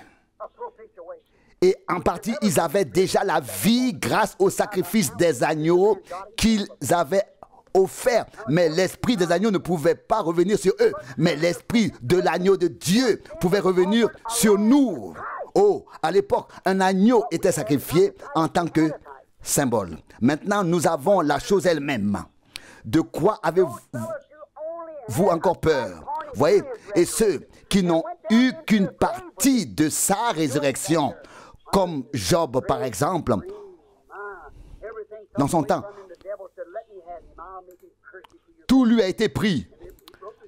Speaker 1: Et en partie, ils avaient déjà la vie grâce au sacrifice des agneaux qu'ils avaient offert. Mais l'esprit des agneaux ne pouvait pas revenir sur eux. Mais l'esprit de l'agneau de Dieu pouvait revenir sur nous. Oh, à l'époque, un agneau était sacrifié en tant que symbole. Maintenant, nous avons la chose elle-même. De quoi avez-vous encore peur? Voyez, et ceux qui n'ont eu qu'une partie de sa résurrection, comme Job par exemple, dans son temps. Tout lui a été pris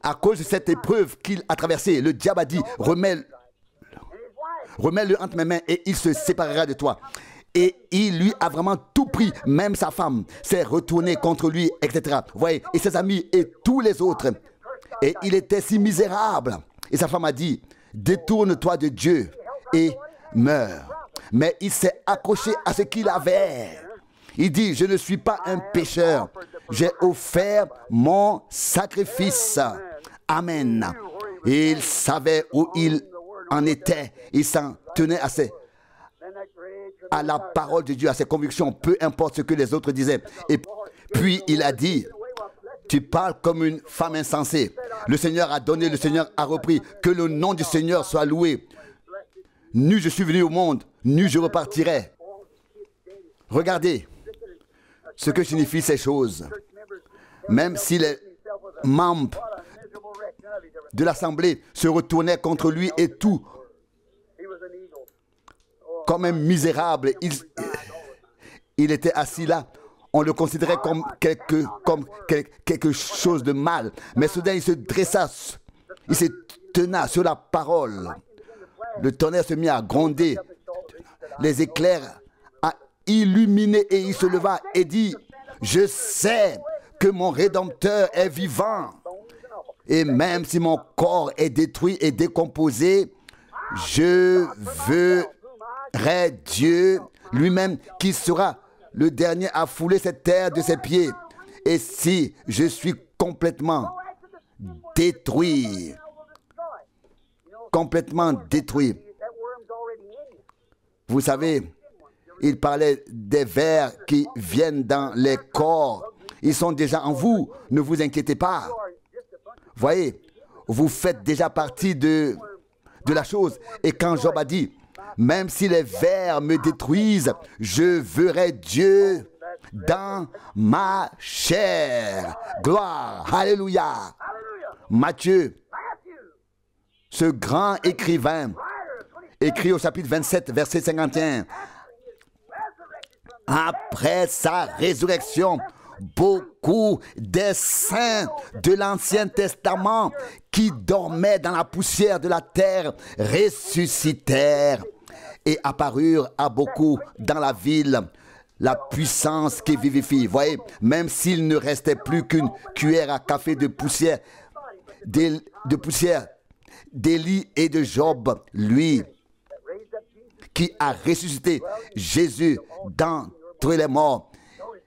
Speaker 1: à cause de cette épreuve qu'il a traversée. Le diable a dit, remets-le entre mes mains et il se séparera de toi. Et il lui a vraiment tout pris, même sa femme s'est retournée contre lui, etc. Vous voyez, et ses amis et tous les autres. Et il était si misérable. Et sa femme a dit, détourne-toi de Dieu et meurs. Mais il s'est accroché à ce qu'il avait. Il dit, je ne suis pas un pécheur. J'ai offert mon sacrifice. Amen. Et il savait où il en était. Il s'en tenait à la parole de Dieu, à ses convictions, peu importe ce que les autres disaient. Et puis il a dit, tu parles comme une femme insensée. Le Seigneur a donné, le Seigneur a repris. Que le nom du Seigneur soit loué. Nu je suis venu au monde, nu je repartirai. Regardez ce que signifient ces choses. Même si les membres de l'Assemblée se retournaient contre lui et tout, comme un misérable, il était assis là. On le considérait comme quelque chose de mal. Mais soudain, il se dressa, il se tena sur la parole. Le tonnerre se mit à gronder. Les éclairs a illuminé et il se leva et dit, je sais que mon Rédempteur est vivant. Et même si mon corps est détruit et décomposé, je verrai Dieu lui-même qui sera le dernier à fouler cette terre de ses pieds. Et si je suis complètement détruit, vous savez, il parlait des vers qui viennent dans les corps. Ils sont déjà en vous, ne vous inquiétez pas. Voyez, vous faites déjà partie de la chose. Et quand Job a dit, même si les vers me détruisent, je verrai Dieu dans ma chair. Gloire, alléluia. Matthieu, ce grand écrivain, écrit au chapitre 27, verset 51. Après sa résurrection, beaucoup des saints de l'Ancien Testament qui dormaient dans la poussière de la terre ressuscitèrent et apparurent à beaucoup dans la ville. La puissance qui vivifie. Voyez, même s'il ne restait plus qu'une cuillère à café de poussière, d'Élie et de Job, lui qui a ressuscité Jésus d'entre les morts,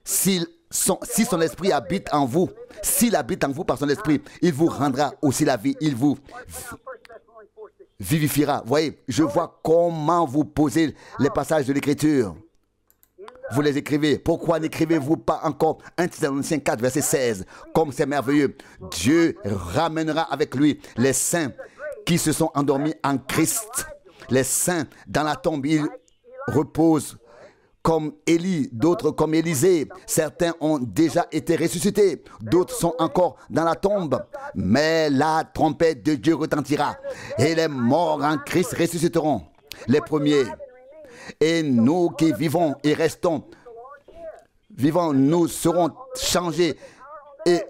Speaker 1: si son esprit habite en vous, s'il habite en vous par son esprit, il vous rendra aussi la vie, il vous vivifiera. Voyez, je vois comment vous posez les passages de l'Écriture. Vous les écrivez. Pourquoi n'écrivez-vous pas encore 1 Thessaloniciens 4, verset 16? Comme c'est merveilleux. Dieu ramènera avec lui les saints qui se sont endormis en Christ. Les saints dans la tombe, ils reposent comme Élie, d'autres comme Élisée. Certains ont déjà été ressuscités, d'autres sont encore dans la tombe. Mais la trompette de Dieu retentira et les morts en Christ ressusciteront. Les premiers. Et nous qui vivons et restons vivants, nous serons changés et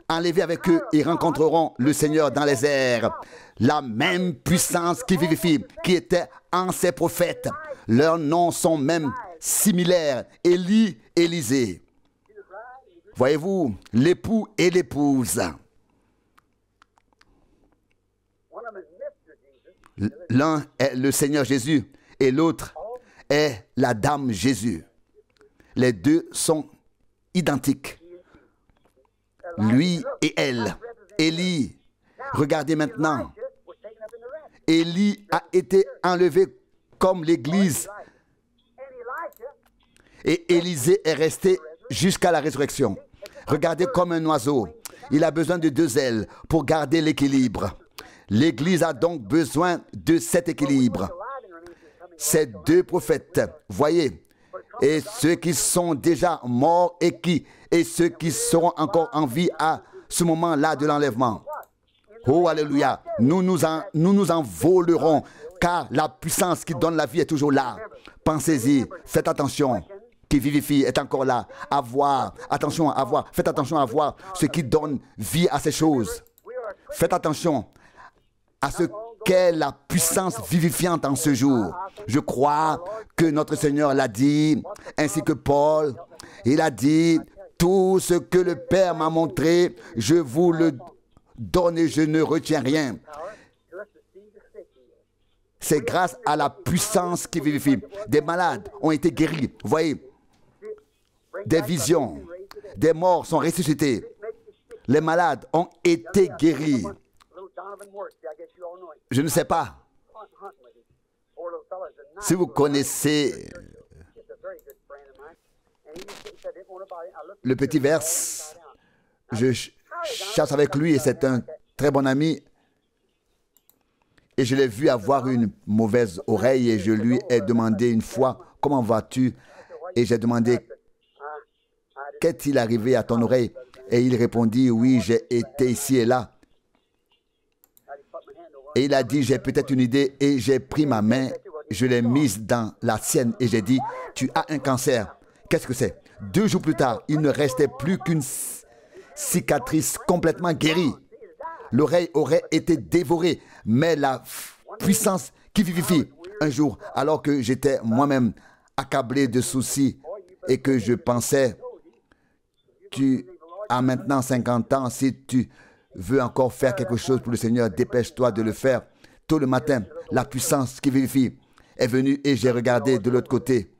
Speaker 1: enlevés avec eux et rencontreront le Seigneur dans les airs. La même puissance qui vivifie, qui était en ces prophètes. Leurs noms sont même similaires. Élie, Élisée. Voyez-vous, l'époux et l'épouse. L'un est le Seigneur Jésus et l'autre est la Dame Jésus. Les deux sont identiques. Lui et elle. Élie, regardez maintenant. Élie a été enlevé comme l'Église. Et Élisée est resté jusqu'à la résurrection. Regardez comme un oiseau. Il a besoin de deux ailes pour garder l'équilibre. L'Église a donc besoin de cet équilibre. Ces deux prophètes, voyez, et ceux qui sont déjà morts et ceux qui seront encore en vie à ce moment-là de l'enlèvement. Oh, alléluia. Nous nous envolerons, car la puissance qui donne la vie est toujours là. Pensez-y, faites attention. Qui vivifie est encore là. À voir, attention à voir, faites attention à voir ce qui donne vie à ces choses. Faites attention à ce qu'est la puissance vivifiante en ce jour. Je crois que notre Seigneur l'a dit, ainsi que Paul. Il a dit, tout ce que le Père m'a montré, je vous le donne et je ne retiens rien. C'est grâce à la puissance qui vivifie. Des malades ont été guéris. Vous voyez, des visions, des morts sont ressuscités. Les malades ont été guéris. Je ne sais pas si vous connaissez le petit verse. Je chasse avec lui et c'est un très bon ami. Et je l'ai vu avoir une mauvaise oreille et je lui ai demandé une fois, comment vas-tu? Et j'ai demandé, qu'est-il arrivé à ton oreille? Et il répondit, oui, j'ai été ici et là. Et il a dit, j'ai peut-être une idée. Et j'ai pris ma main, je l'ai mise dans la sienne et j'ai dit, tu as un cancer. Qu'est-ce que c'est? 2 jours plus tard, il ne restait plus qu'une cicatrice complètement guérie. L'oreille aurait été dévorée, mais la puissance qui vivifie. Un jour, alors que j'étais moi-même accablé de soucis et que je pensais, tu as maintenant 50 ans, si tu veux encore faire quelque chose pour le Seigneur, dépêche-toi de le faire. Tôt le matin, la puissance qui vivifie est venue et j'ai regardé de l'autre côté.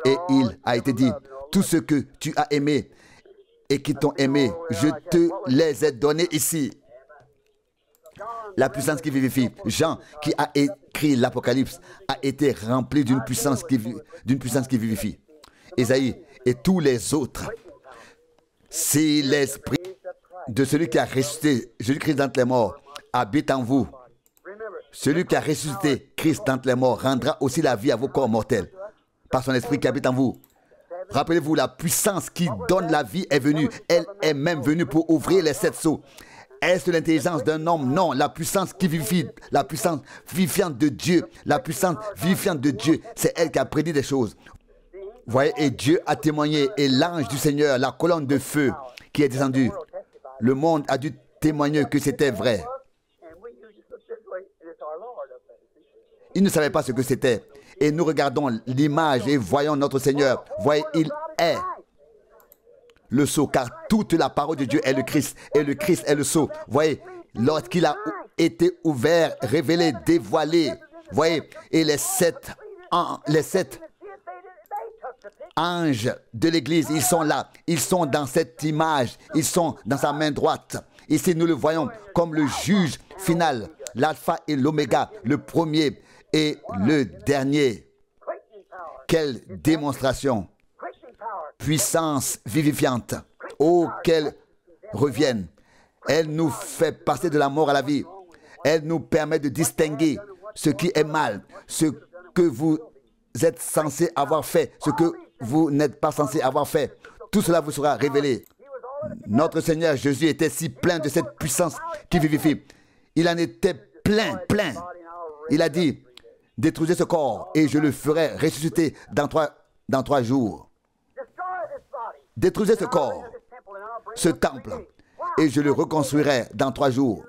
Speaker 1: Et il a été dit, tout ce que tu as aimé et qui t'ont aimé, je te les ai donnés ici. La puissance qui vivifie. Jean, qui a écrit l'Apocalypse, a été rempli d'une puissance qui vivifie. Ésaïe et tous les autres. Si l'esprit de celui qui a ressuscité Jésus-Christ d'entre les morts habite en vous, celui qui a ressuscité Christ d'entre les morts rendra aussi la vie à vos corps mortels par son esprit qui habite en vous. Rappelez-vous, la puissance qui donne la vie est venue. Elle est même venue pour ouvrir les 7 sceaux. Est-ce l'intelligence d'un homme? Non, la puissance qui vivifie, la puissance vivifiante de Dieu, la puissance vivifiante de Dieu, c'est elle qui a prédit des choses. Vous voyez, et Dieu a témoigné, et l'ange du Seigneur, la colonne de feu qui est descendue, le monde a dû témoigner que c'était vrai. Il ne savait pas ce que c'était. Et nous regardons l'image et voyons notre Seigneur. Voyez, il est le sceau, car toute la parole de Dieu est le Christ, et le Christ est le sceau. Voyez, lorsqu'il a été ouvert, révélé, dévoilé, voyez, et les sept anges de l'Église, ils sont là, ils sont dans cette image, ils sont dans sa main droite. Ici, nous le voyons comme le juge final, l'alpha et l'oméga, le premier et le dernier. Quelle démonstration! Puissance vivifiante. Oh, qu'elle revienne. Elle nous fait passer de la mort à la vie. Elle nous permet de distinguer ce qui est mal, ce que vous êtes censé avoir fait, ce que vous n'êtes pas censé avoir fait. Tout cela vous sera révélé. Notre Seigneur Jésus était si plein de cette puissance qui vivifie. Il en était plein. Il a dit, détruisez ce corps et je le ferai ressusciter dans trois jours. Détruisez ce corps, ce temple, et je le reconstruirai dans 3 jours.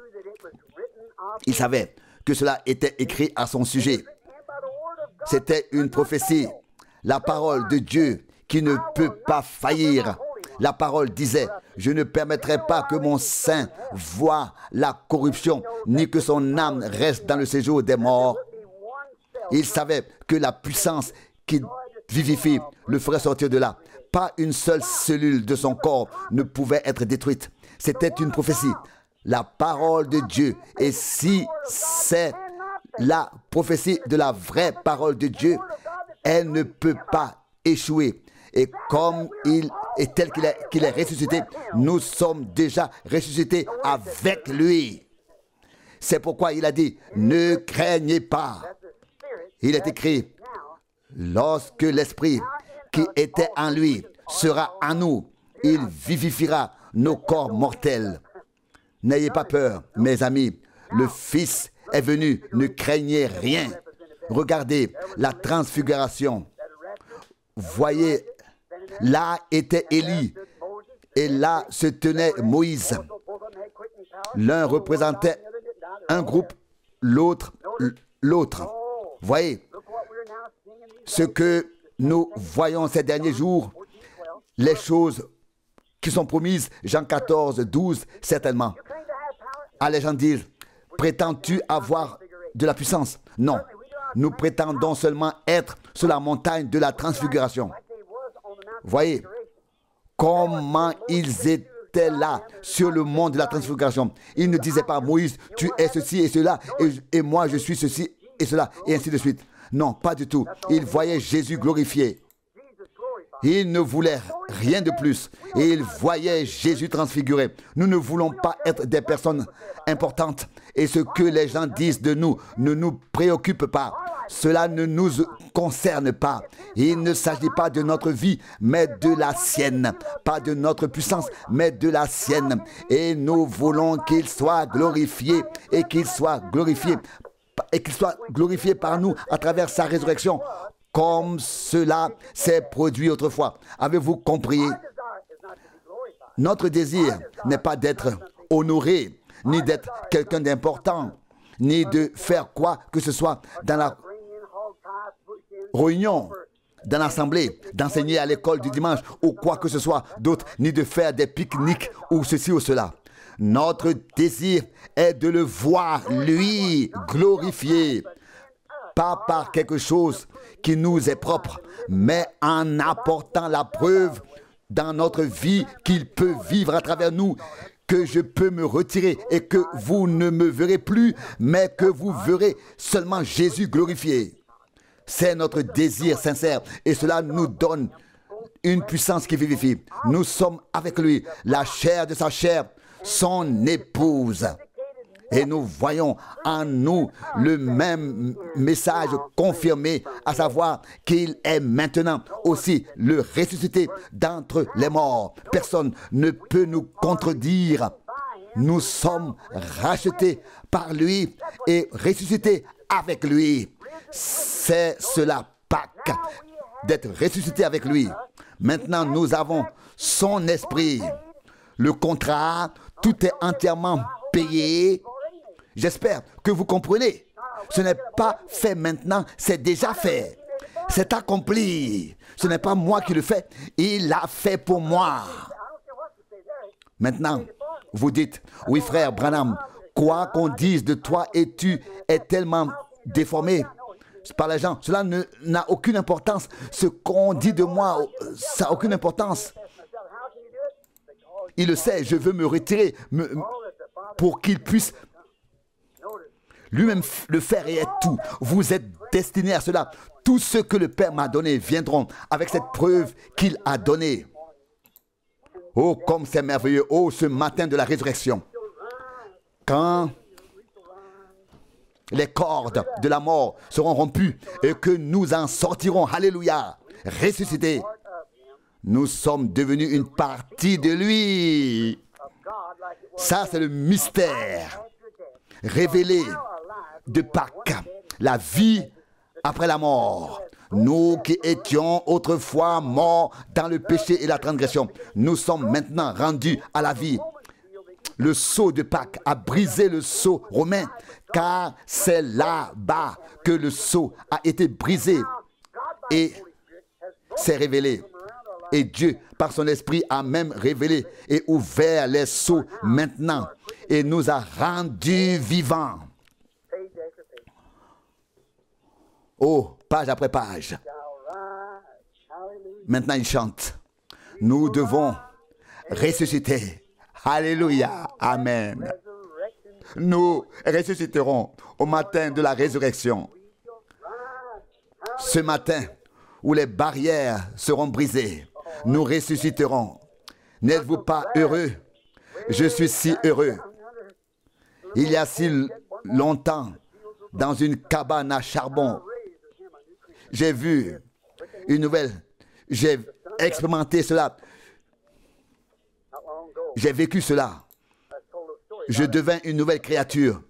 Speaker 1: Il savait que cela était écrit à son sujet. C'était une prophétie, la parole de Dieu qui ne peut pas faillir. La parole disait, je ne permettrai pas que mon sein voie la corruption, ni que son âme reste dans le séjour des morts. Il savait que la puissance qui vivifie le ferait sortir de là. Pas une seule cellule de son corps ne pouvait être détruite. C'était une prophétie, la parole de Dieu. Et si c'est la prophétie de la vraie parole de Dieu, elle ne peut pas échouer. Et comme il est tel qu'il est ressuscité, nous sommes déjà ressuscités avec lui. C'est pourquoi il a dit, ne craignez pas. Il est écrit, lorsque l'Esprit qui était en lui sera en nous, il vivifiera nos corps mortels. N'ayez pas peur, mes amis. Le Fils est venu. Ne craignez rien. Regardez la transfiguration. Voyez, là était Élie et là se tenait Moïse. L'un représentait un groupe, l'autre l'autre. Voyez, ce que nous voyons ces derniers jours, les choses qui sont promises, Jean 14, 12, certainement. Ah, les gens disent, prétends-tu avoir de la puissance? Non, nous prétendons seulement être sur la montagne de la transfiguration. Voyez comment ils étaient là sur le mont de la transfiguration. Ils ne disaient pas, Moïse, tu es ceci et cela, et moi je suis ceci et cela, et ainsi de suite. Non, pas du tout. Ils voyaient Jésus glorifié. Ils ne voulaient rien de plus. Et ils voyaient Jésus transfiguré. Nous ne voulons pas être des personnes importantes. Et ce que les gens disent de nous ne nous préoccupe pas. Cela ne nous concerne pas. Il ne s'agit pas de notre vie, mais de la sienne. Pas de notre puissance, mais de la sienne. Et nous voulons qu'il soit glorifié et qu'il soit glorifié par nous à travers sa résurrection, comme cela s'est produit autrefois. Avez-vous compris? Notre désir n'est pas d'être honoré, ni d'être quelqu'un d'important, ni de faire quoi que ce soit dans la réunion, dans l'assemblée, d'enseigner à l'école du dimanche ou quoi que ce soit d'autre, ni de faire des pique-niques ou ceci ou cela. Notre désir est de le voir, lui, glorifié, pas par quelque chose qui nous est propre, mais en apportant la preuve dans notre vie qu'il peut vivre à travers nous, que je peux me retirer et que vous ne me verrez plus, mais que vous verrez seulement Jésus glorifié. C'est notre désir sincère et cela nous donne une puissance qui vivifie. Nous sommes avec lui, la chair de sa chair, son épouse. Et nous voyons en nous le même message confirmé, à savoir qu'il est maintenant aussi le ressuscité d'entre les morts. Personne ne peut nous contredire. Nous sommes rachetés par lui et ressuscités avec lui. C'est cela, Pâques, d'être ressuscité avec lui. Maintenant, nous avons son esprit. Le contrat, tout est entièrement payé. J'espère que vous comprenez. Ce n'est pas fait maintenant, c'est déjà fait. C'est accompli. Ce n'est pas moi qui le fais, il l'a fait pour moi. Maintenant, vous dites, oui frère Branham, quoi qu'on dise de toi et tu es tellement déformé par les gens, cela n'a aucune importance. Ce qu'on dit de moi, ça n'a aucune importance. Il le sait, je veux me retirer pour qu'il puisse lui-même le faire et être tout. Vous êtes destinés à cela. Tout ce que le Père m'a donné viendront avec cette preuve qu'il a donnée. Oh, comme c'est merveilleux. Oh, ce matin de la résurrection. Quand les cordes de la mort seront rompues et que nous en sortirons, alléluia, ressuscités, nous sommes devenus une partie de lui. Ça, c'est le mystère révélé de Pâques, la vie après la mort. Nous qui étions autrefois morts dans le péché et la transgression, nous sommes maintenant rendus à la vie. Le sceau de Pâques a brisé le sceau romain, car c'est là-bas que le sceau a été brisé et s'est révélé. Et Dieu, par son esprit, a même révélé et ouvert les sceaux maintenant et nous a rendus vivants. Oh, page après page. Maintenant, il chante. Nous devons ressusciter. Alléluia. Amen. Nous ressusciterons au matin de la résurrection. Ce matin où les barrières seront brisées, nous ressusciterons. N'êtes-vous pas heureux? Je suis si heureux. Il y a si longtemps, dans une cabane à charbon, j'ai vu une nouvelle. J'ai expérimenté cela. J'ai vécu cela. je devins une nouvelle créature,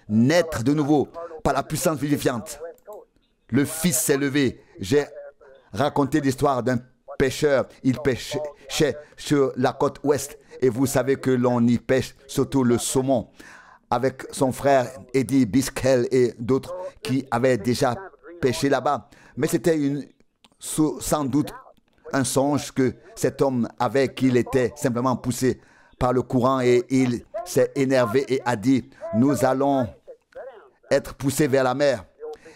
Speaker 1: naître de nouveau par la puissance vivifiante. Le Fils s'est levé. J'ai raconté l'histoire d'un pêcheur. Il pêchait sur la côte ouest. Et vous savez que l'on y pêche surtout le saumon. Avec son frère Eddie Biskel et d'autres qui avaient déjà pêché là-bas. Mais c'était sans doute un songe que cet homme avait, qu'il était simplement poussé par le courant et il s'est énervé et a dit « Nous allons être poussés vers la mer ».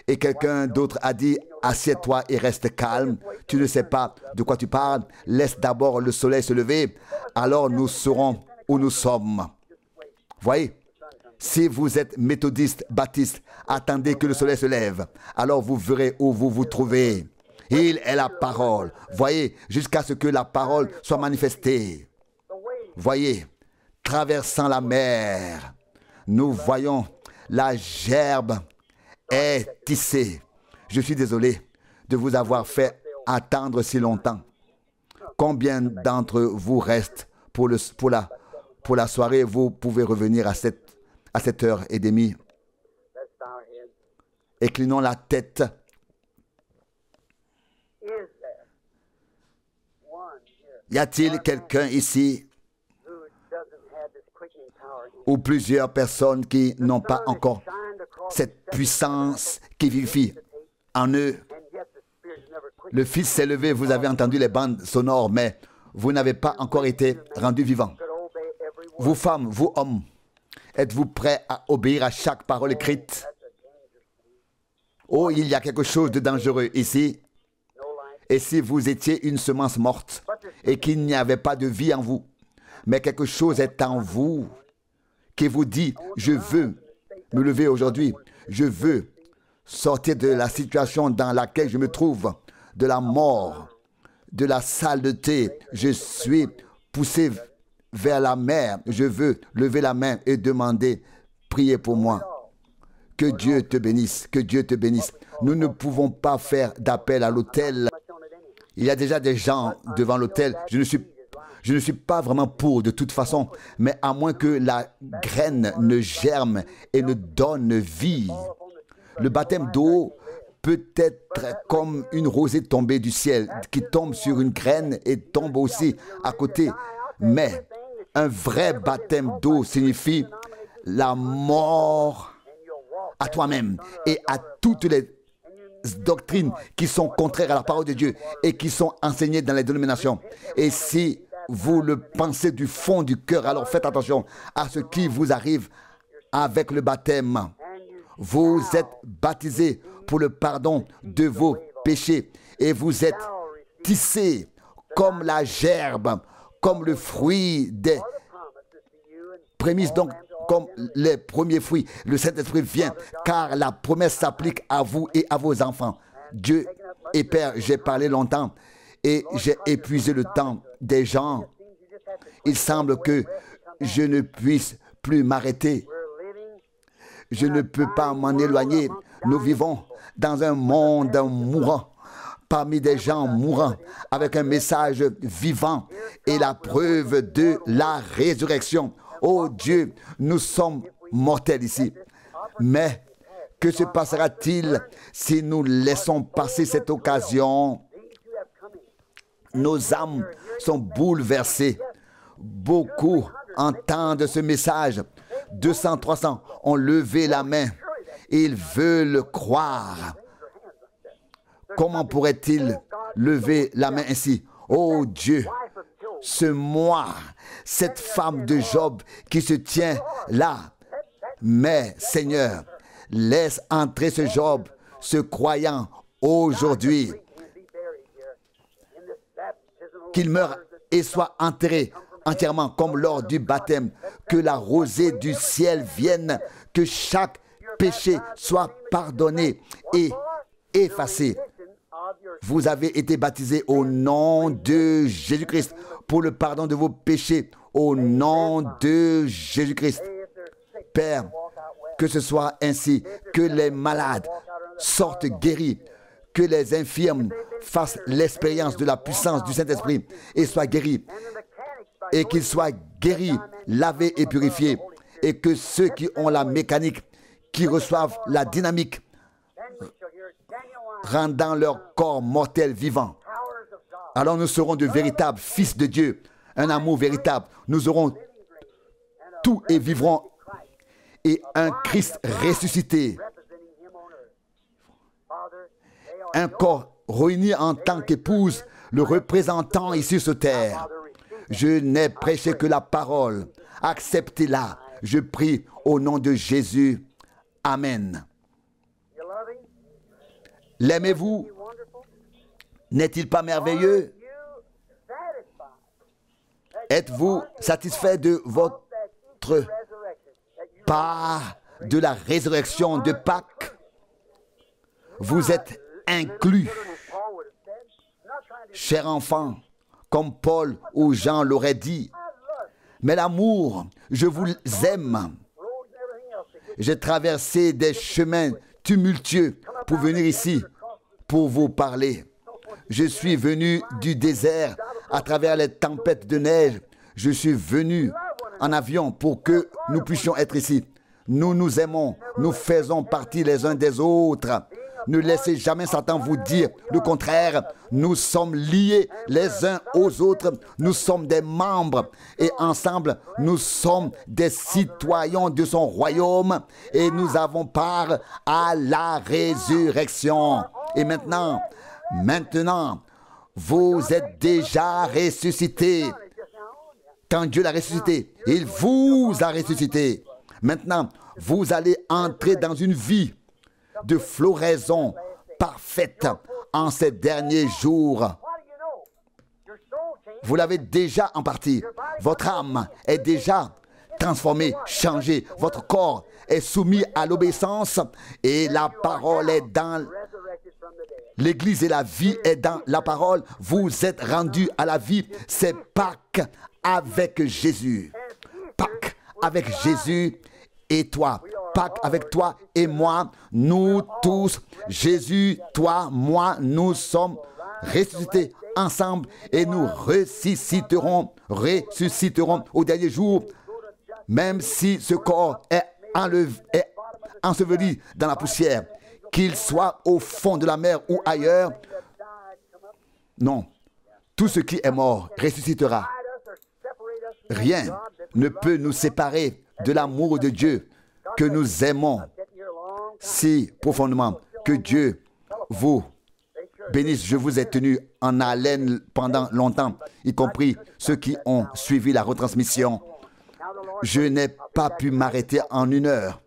Speaker 1: Et quelqu'un d'autre a dit « Assieds-toi et reste calme. Tu ne sais pas de quoi tu parles. Laisse d'abord le soleil se lever. Alors nous saurons où nous sommes. » Voyez, si vous êtes méthodiste, baptiste, attendez que le soleil se lève. Alors vous verrez où vous vous trouvez. Il est la parole. Voyez, jusqu'à ce que la parole soit manifestée. Voyez, traversant la mer, nous voyons la gerbe est tissée. Je suis désolé de vous avoir fait attendre si longtemps. Combien d'entre vous restent pour la soirée? Vous pouvez revenir à 7h30. Inclinons la tête. Y a-t-il quelqu'un ici ou plusieurs personnes qui n'ont pas encore cette puissance qui vivifie en eux? Le Fils s'est levé, vous avez entendu les bandes sonores, mais vous n'avez pas encore été rendu vivant. Vous femmes, vous hommes, êtes-vous prêts à obéir à chaque parole écrite? Oh, il y a quelque chose de dangereux ici. Et si vous étiez une semence morte et qu'il n'y avait pas de vie en vous, mais quelque chose est en vous qui vous dit, je veux me lever aujourd'hui, je veux sortir de la situation dans laquelle je me trouve, de la mort, de la saleté. Je suis poussé vers la mer. Je veux lever la main et demander, priez pour moi. Que Dieu te bénisse, que Dieu te bénisse. Nous ne pouvons pas faire d'appel à l'autel. Il y a déjà des gens devant l'autel. Je ne suis pas vraiment pour de toute façon, mais à moins que la graine ne germe et ne donne vie. Le baptême d'eau peut être comme une rosée tombée du ciel, qui tombe sur une graine et tombe aussi à côté. Mais un vrai baptême d'eau signifie la mort à toi-même et à toutes les doctrines qui sont contraires à la parole de Dieu et qui sont enseignées dans les dénominations. Et si vous le pensez du fond du cœur, alors faites attention à ce qui vous arrive avec le baptême. Vous êtes baptisés pour le pardon de vos péchés et vous êtes tissés comme la gerbe, comme le fruit des prémices, donc comme les premiers fruits. Le Saint-Esprit vient car la promesse s'applique à vous et à vos enfants. Dieu et Père, j'ai parlé longtemps et j'ai épuisé le temps des gens. Il semble que je ne puisse plus m'arrêter. Je ne peux pas m'en éloigner. Nous vivons dans un monde mourant, parmi des gens mourants, avec un message vivant et la preuve de la résurrection. Oh Dieu, nous sommes mortels ici. Mais que se passera-t-il si nous laissons passer cette occasion? Nos âmes sont bouleversées. Beaucoup entendent ce message. 200, 300 ont levé la main. Ils veulent croire. Comment pourrait-il lever la main ainsi? Oh Dieu, ce moi, cette femme de Job qui se tient là. Mais Seigneur, laisse entrer ce Job, ce croyant aujourd'hui. Qu'il meure et soit enterré entièrement comme lors du baptême. Que la rosée du ciel vienne, que chaque péché soit pardonné et effacé. Vous avez été baptisés au nom de Jésus-Christ pour le pardon de vos péchés, au nom de Jésus-Christ. Père, que ce soit ainsi, que les malades sortent guéris, que les infirmes fassent l'expérience de la puissance du Saint-Esprit et soient guéris, et qu'ils soient guéris, lavés et purifiés, et que ceux qui ont la mécanique, qui reçoivent la dynamique, rendant leur corps mortel vivant. Alors nous serons de véritables fils de Dieu, un amour véritable. Nous aurons tout et vivrons et un Christ ressuscité, un corps réuni en tant qu'épouse, le représentant ici sur terre. Je n'ai prêché que la parole. Acceptez-la. Je prie au nom de Jésus. Amen. L'aimez-vous? N'est-il pas merveilleux? Êtes-vous satisfait de votre part de la résurrection de Pâques? Vous êtes inclus, cher enfant, comme Paul ou Jean l'auraient dit. Mais l'amour, je vous aime. J'ai traversé des chemins tumultueux pour venir ici, pour vous parler. Je suis venu du désert à travers les tempêtes de neige. Je suis venu en avion pour que nous puissions être ici. Nous nous aimons, nous faisons partie les uns des autres. Ne laissez jamais Satan vous dire le contraire. Nous sommes liés les uns aux autres. Nous sommes des membres et ensemble, nous sommes des citoyens de son royaume et nous avons part à la résurrection. Et maintenant, vous êtes déjà ressuscités. Quand Dieu l'a ressuscité, il vous a ressuscité. Maintenant, vous allez entrer dans une vie de floraison parfaite en ces derniers jours. Vous l'avez déjà en partie. Votre âme est déjà transformée, changée. Votre corps est soumis à l'obéissance et la parole est dans l'Église et la vie est dans la parole. Vous êtes rendus à la vie. C'est Pâques avec Jésus. Pâques avec Jésus et toi. Pâques avec toi et moi, nous tous, Jésus, toi, moi, nous sommes ressuscités ensemble et nous ressusciterons au dernier jour, même si ce corps est enseveli dans la poussière, qu'il soit au fond de la mer ou ailleurs. Non, tout ce qui est mort ressuscitera. Rien ne peut nous séparer de l'amour de Dieu que nous aimons si profondément. Que Dieu vous bénisse. Je vous ai tenu en haleine pendant longtemps, y compris ceux qui ont suivi la retransmission. Je n'ai pas pu m'arrêter en 1 heure.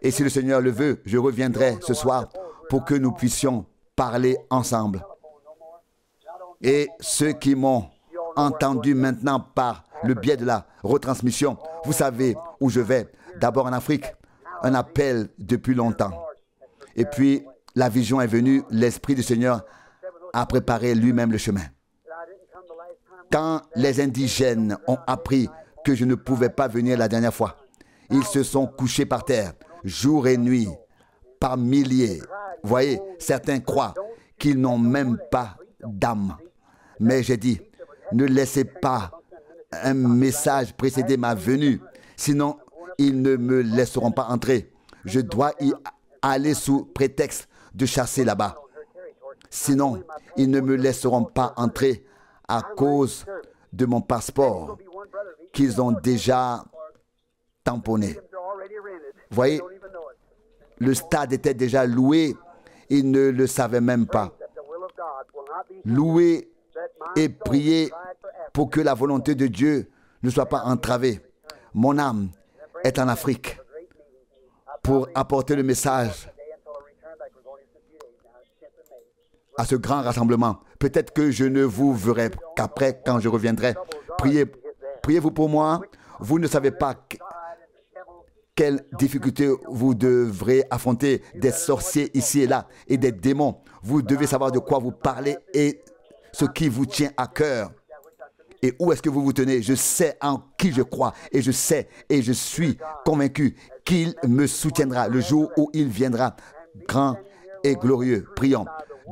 Speaker 1: Et si le Seigneur le veut, je reviendrai ce soir pour que nous puissions parler ensemble. Et ceux qui m'ont entendu maintenant par le biais de la retransmission, vous savez où je vais. D'abord en Afrique, un appel depuis longtemps. Et puis, la vision est venue, l'Esprit du Seigneur a préparé lui-même le chemin. Quand les indigènes ont appris que je ne pouvais pas venir la dernière fois, ils se sont couchés par terre, jour et nuit, par milliers. Vous voyez, certains croient qu'ils n'ont même pas d'âme. Mais j'ai dit, ne laissez pas un message précéder ma venue, sinon ils ne me laisseront pas entrer. Je dois y aller sous prétexte de chasser là-bas. Sinon, ils ne me laisseront pas entrer à cause de mon passeport qu'ils ont déjà tamponné. Vous voyez, le stade était déjà loué, ils ne le savaient même pas. Louer et prier pour que la volonté de Dieu ne soit pas entravée. Mon âme est en Afrique pour apporter le message à ce grand rassemblement. Peut-être que je ne vous verrai qu'après, quand je reviendrai. Priez-vous pour moi. Vous ne savez pas quelles difficultés vous devrez affronter, des sorciers ici et là et des démons. Vous devez savoir de quoi vous parlez et ce qui vous tient à cœur. Et où est-ce que vous vous tenez? Je sais en qui je crois et je sais et je suis convaincu qu'il me soutiendra le jour où il viendra grand et glorieux. Prions.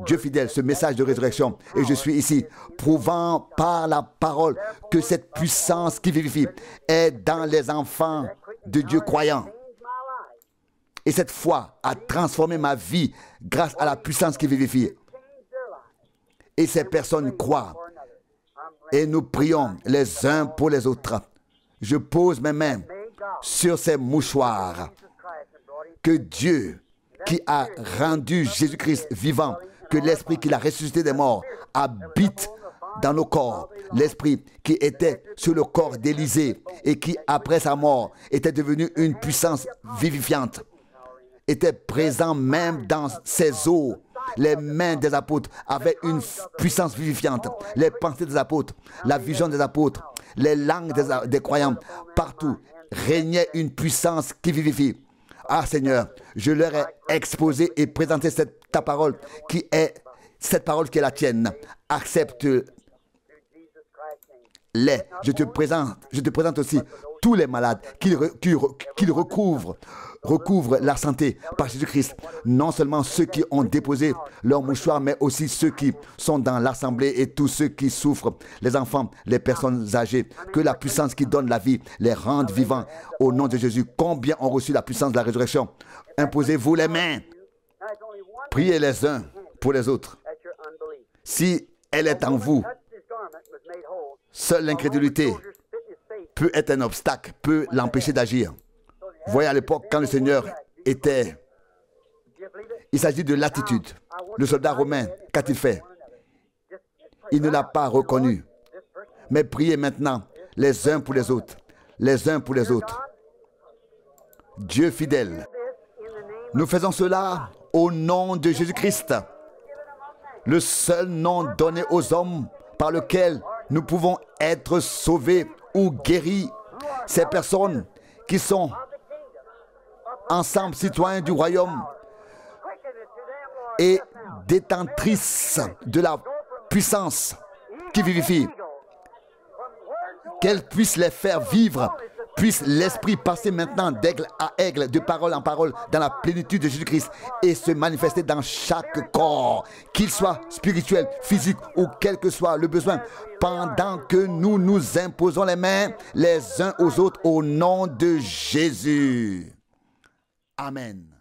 Speaker 1: Dieu fidèle, ce message de résurrection, et je suis ici, prouvant par la parole que cette puissance qui vivifie est dans les enfants de Dieu croyant. Et cette foi a transformé ma vie grâce à la puissance qui vivifie. Et ces personnes croient. Et nous prions les uns pour les autres. Je pose mes mains sur ces mouchoirs. Que Dieu, qui a rendu Jésus-Christ vivant, que l'Esprit qui l'a ressuscité des morts habite dans nos corps. L'Esprit qui était sur le corps d'Élisée et qui, après sa mort, était devenu une puissance vivifiante, était présent même dans ses os. Les mains des apôtres avaient une puissance vivifiante. Les pensées des apôtres, la vision des apôtres, les langues des croyants, partout régnait une puissance qui vivifie. Ah Seigneur, je leur ai exposé et présenté ta parole qui est cette parole qui est la tienne. Accepte-les. Je te présente aussi tous les malades qu'ils recouvrent la santé par Jésus-Christ. Non seulement ceux qui ont déposé leur mouchoir, mais aussi ceux qui sont dans l'assemblée et tous ceux qui souffrent, les enfants, les personnes âgées. Que la puissance qui donne la vie les rende vivants au nom de Jésus. Combien ont reçu la puissance de la résurrection? Imposez-vous les mains. Priez les uns pour les autres. Si elle est en vous, seule l'incrédulité peut être un obstacle, peut l'empêcher d'agir. Voyez à l'époque, quand le Seigneur était... Il s'agit de l'attitude. Le soldat romain, qu'a-t-il fait? Il ne l'a pas reconnu. Mais priez maintenant les uns pour les autres. Les uns pour les autres. Dieu fidèle. Nous faisons cela au nom de Jésus-Christ. Le seul nom donné aux hommes par lequel nous pouvons être sauvés ou guéris. Ces personnes qui sont ensemble citoyens du royaume et détentrices de la puissance qui vivifie. Qu'elle puisse les faire vivre, puisse l'Esprit passer maintenant d'aigle à aigle, de parole en parole, dans la plénitude de Jésus-Christ et se manifester dans chaque corps, qu'il soit spirituel, physique ou quel que soit le besoin, pendant que nous nous imposons les mains les uns aux autres au nom de Jésus. Amen.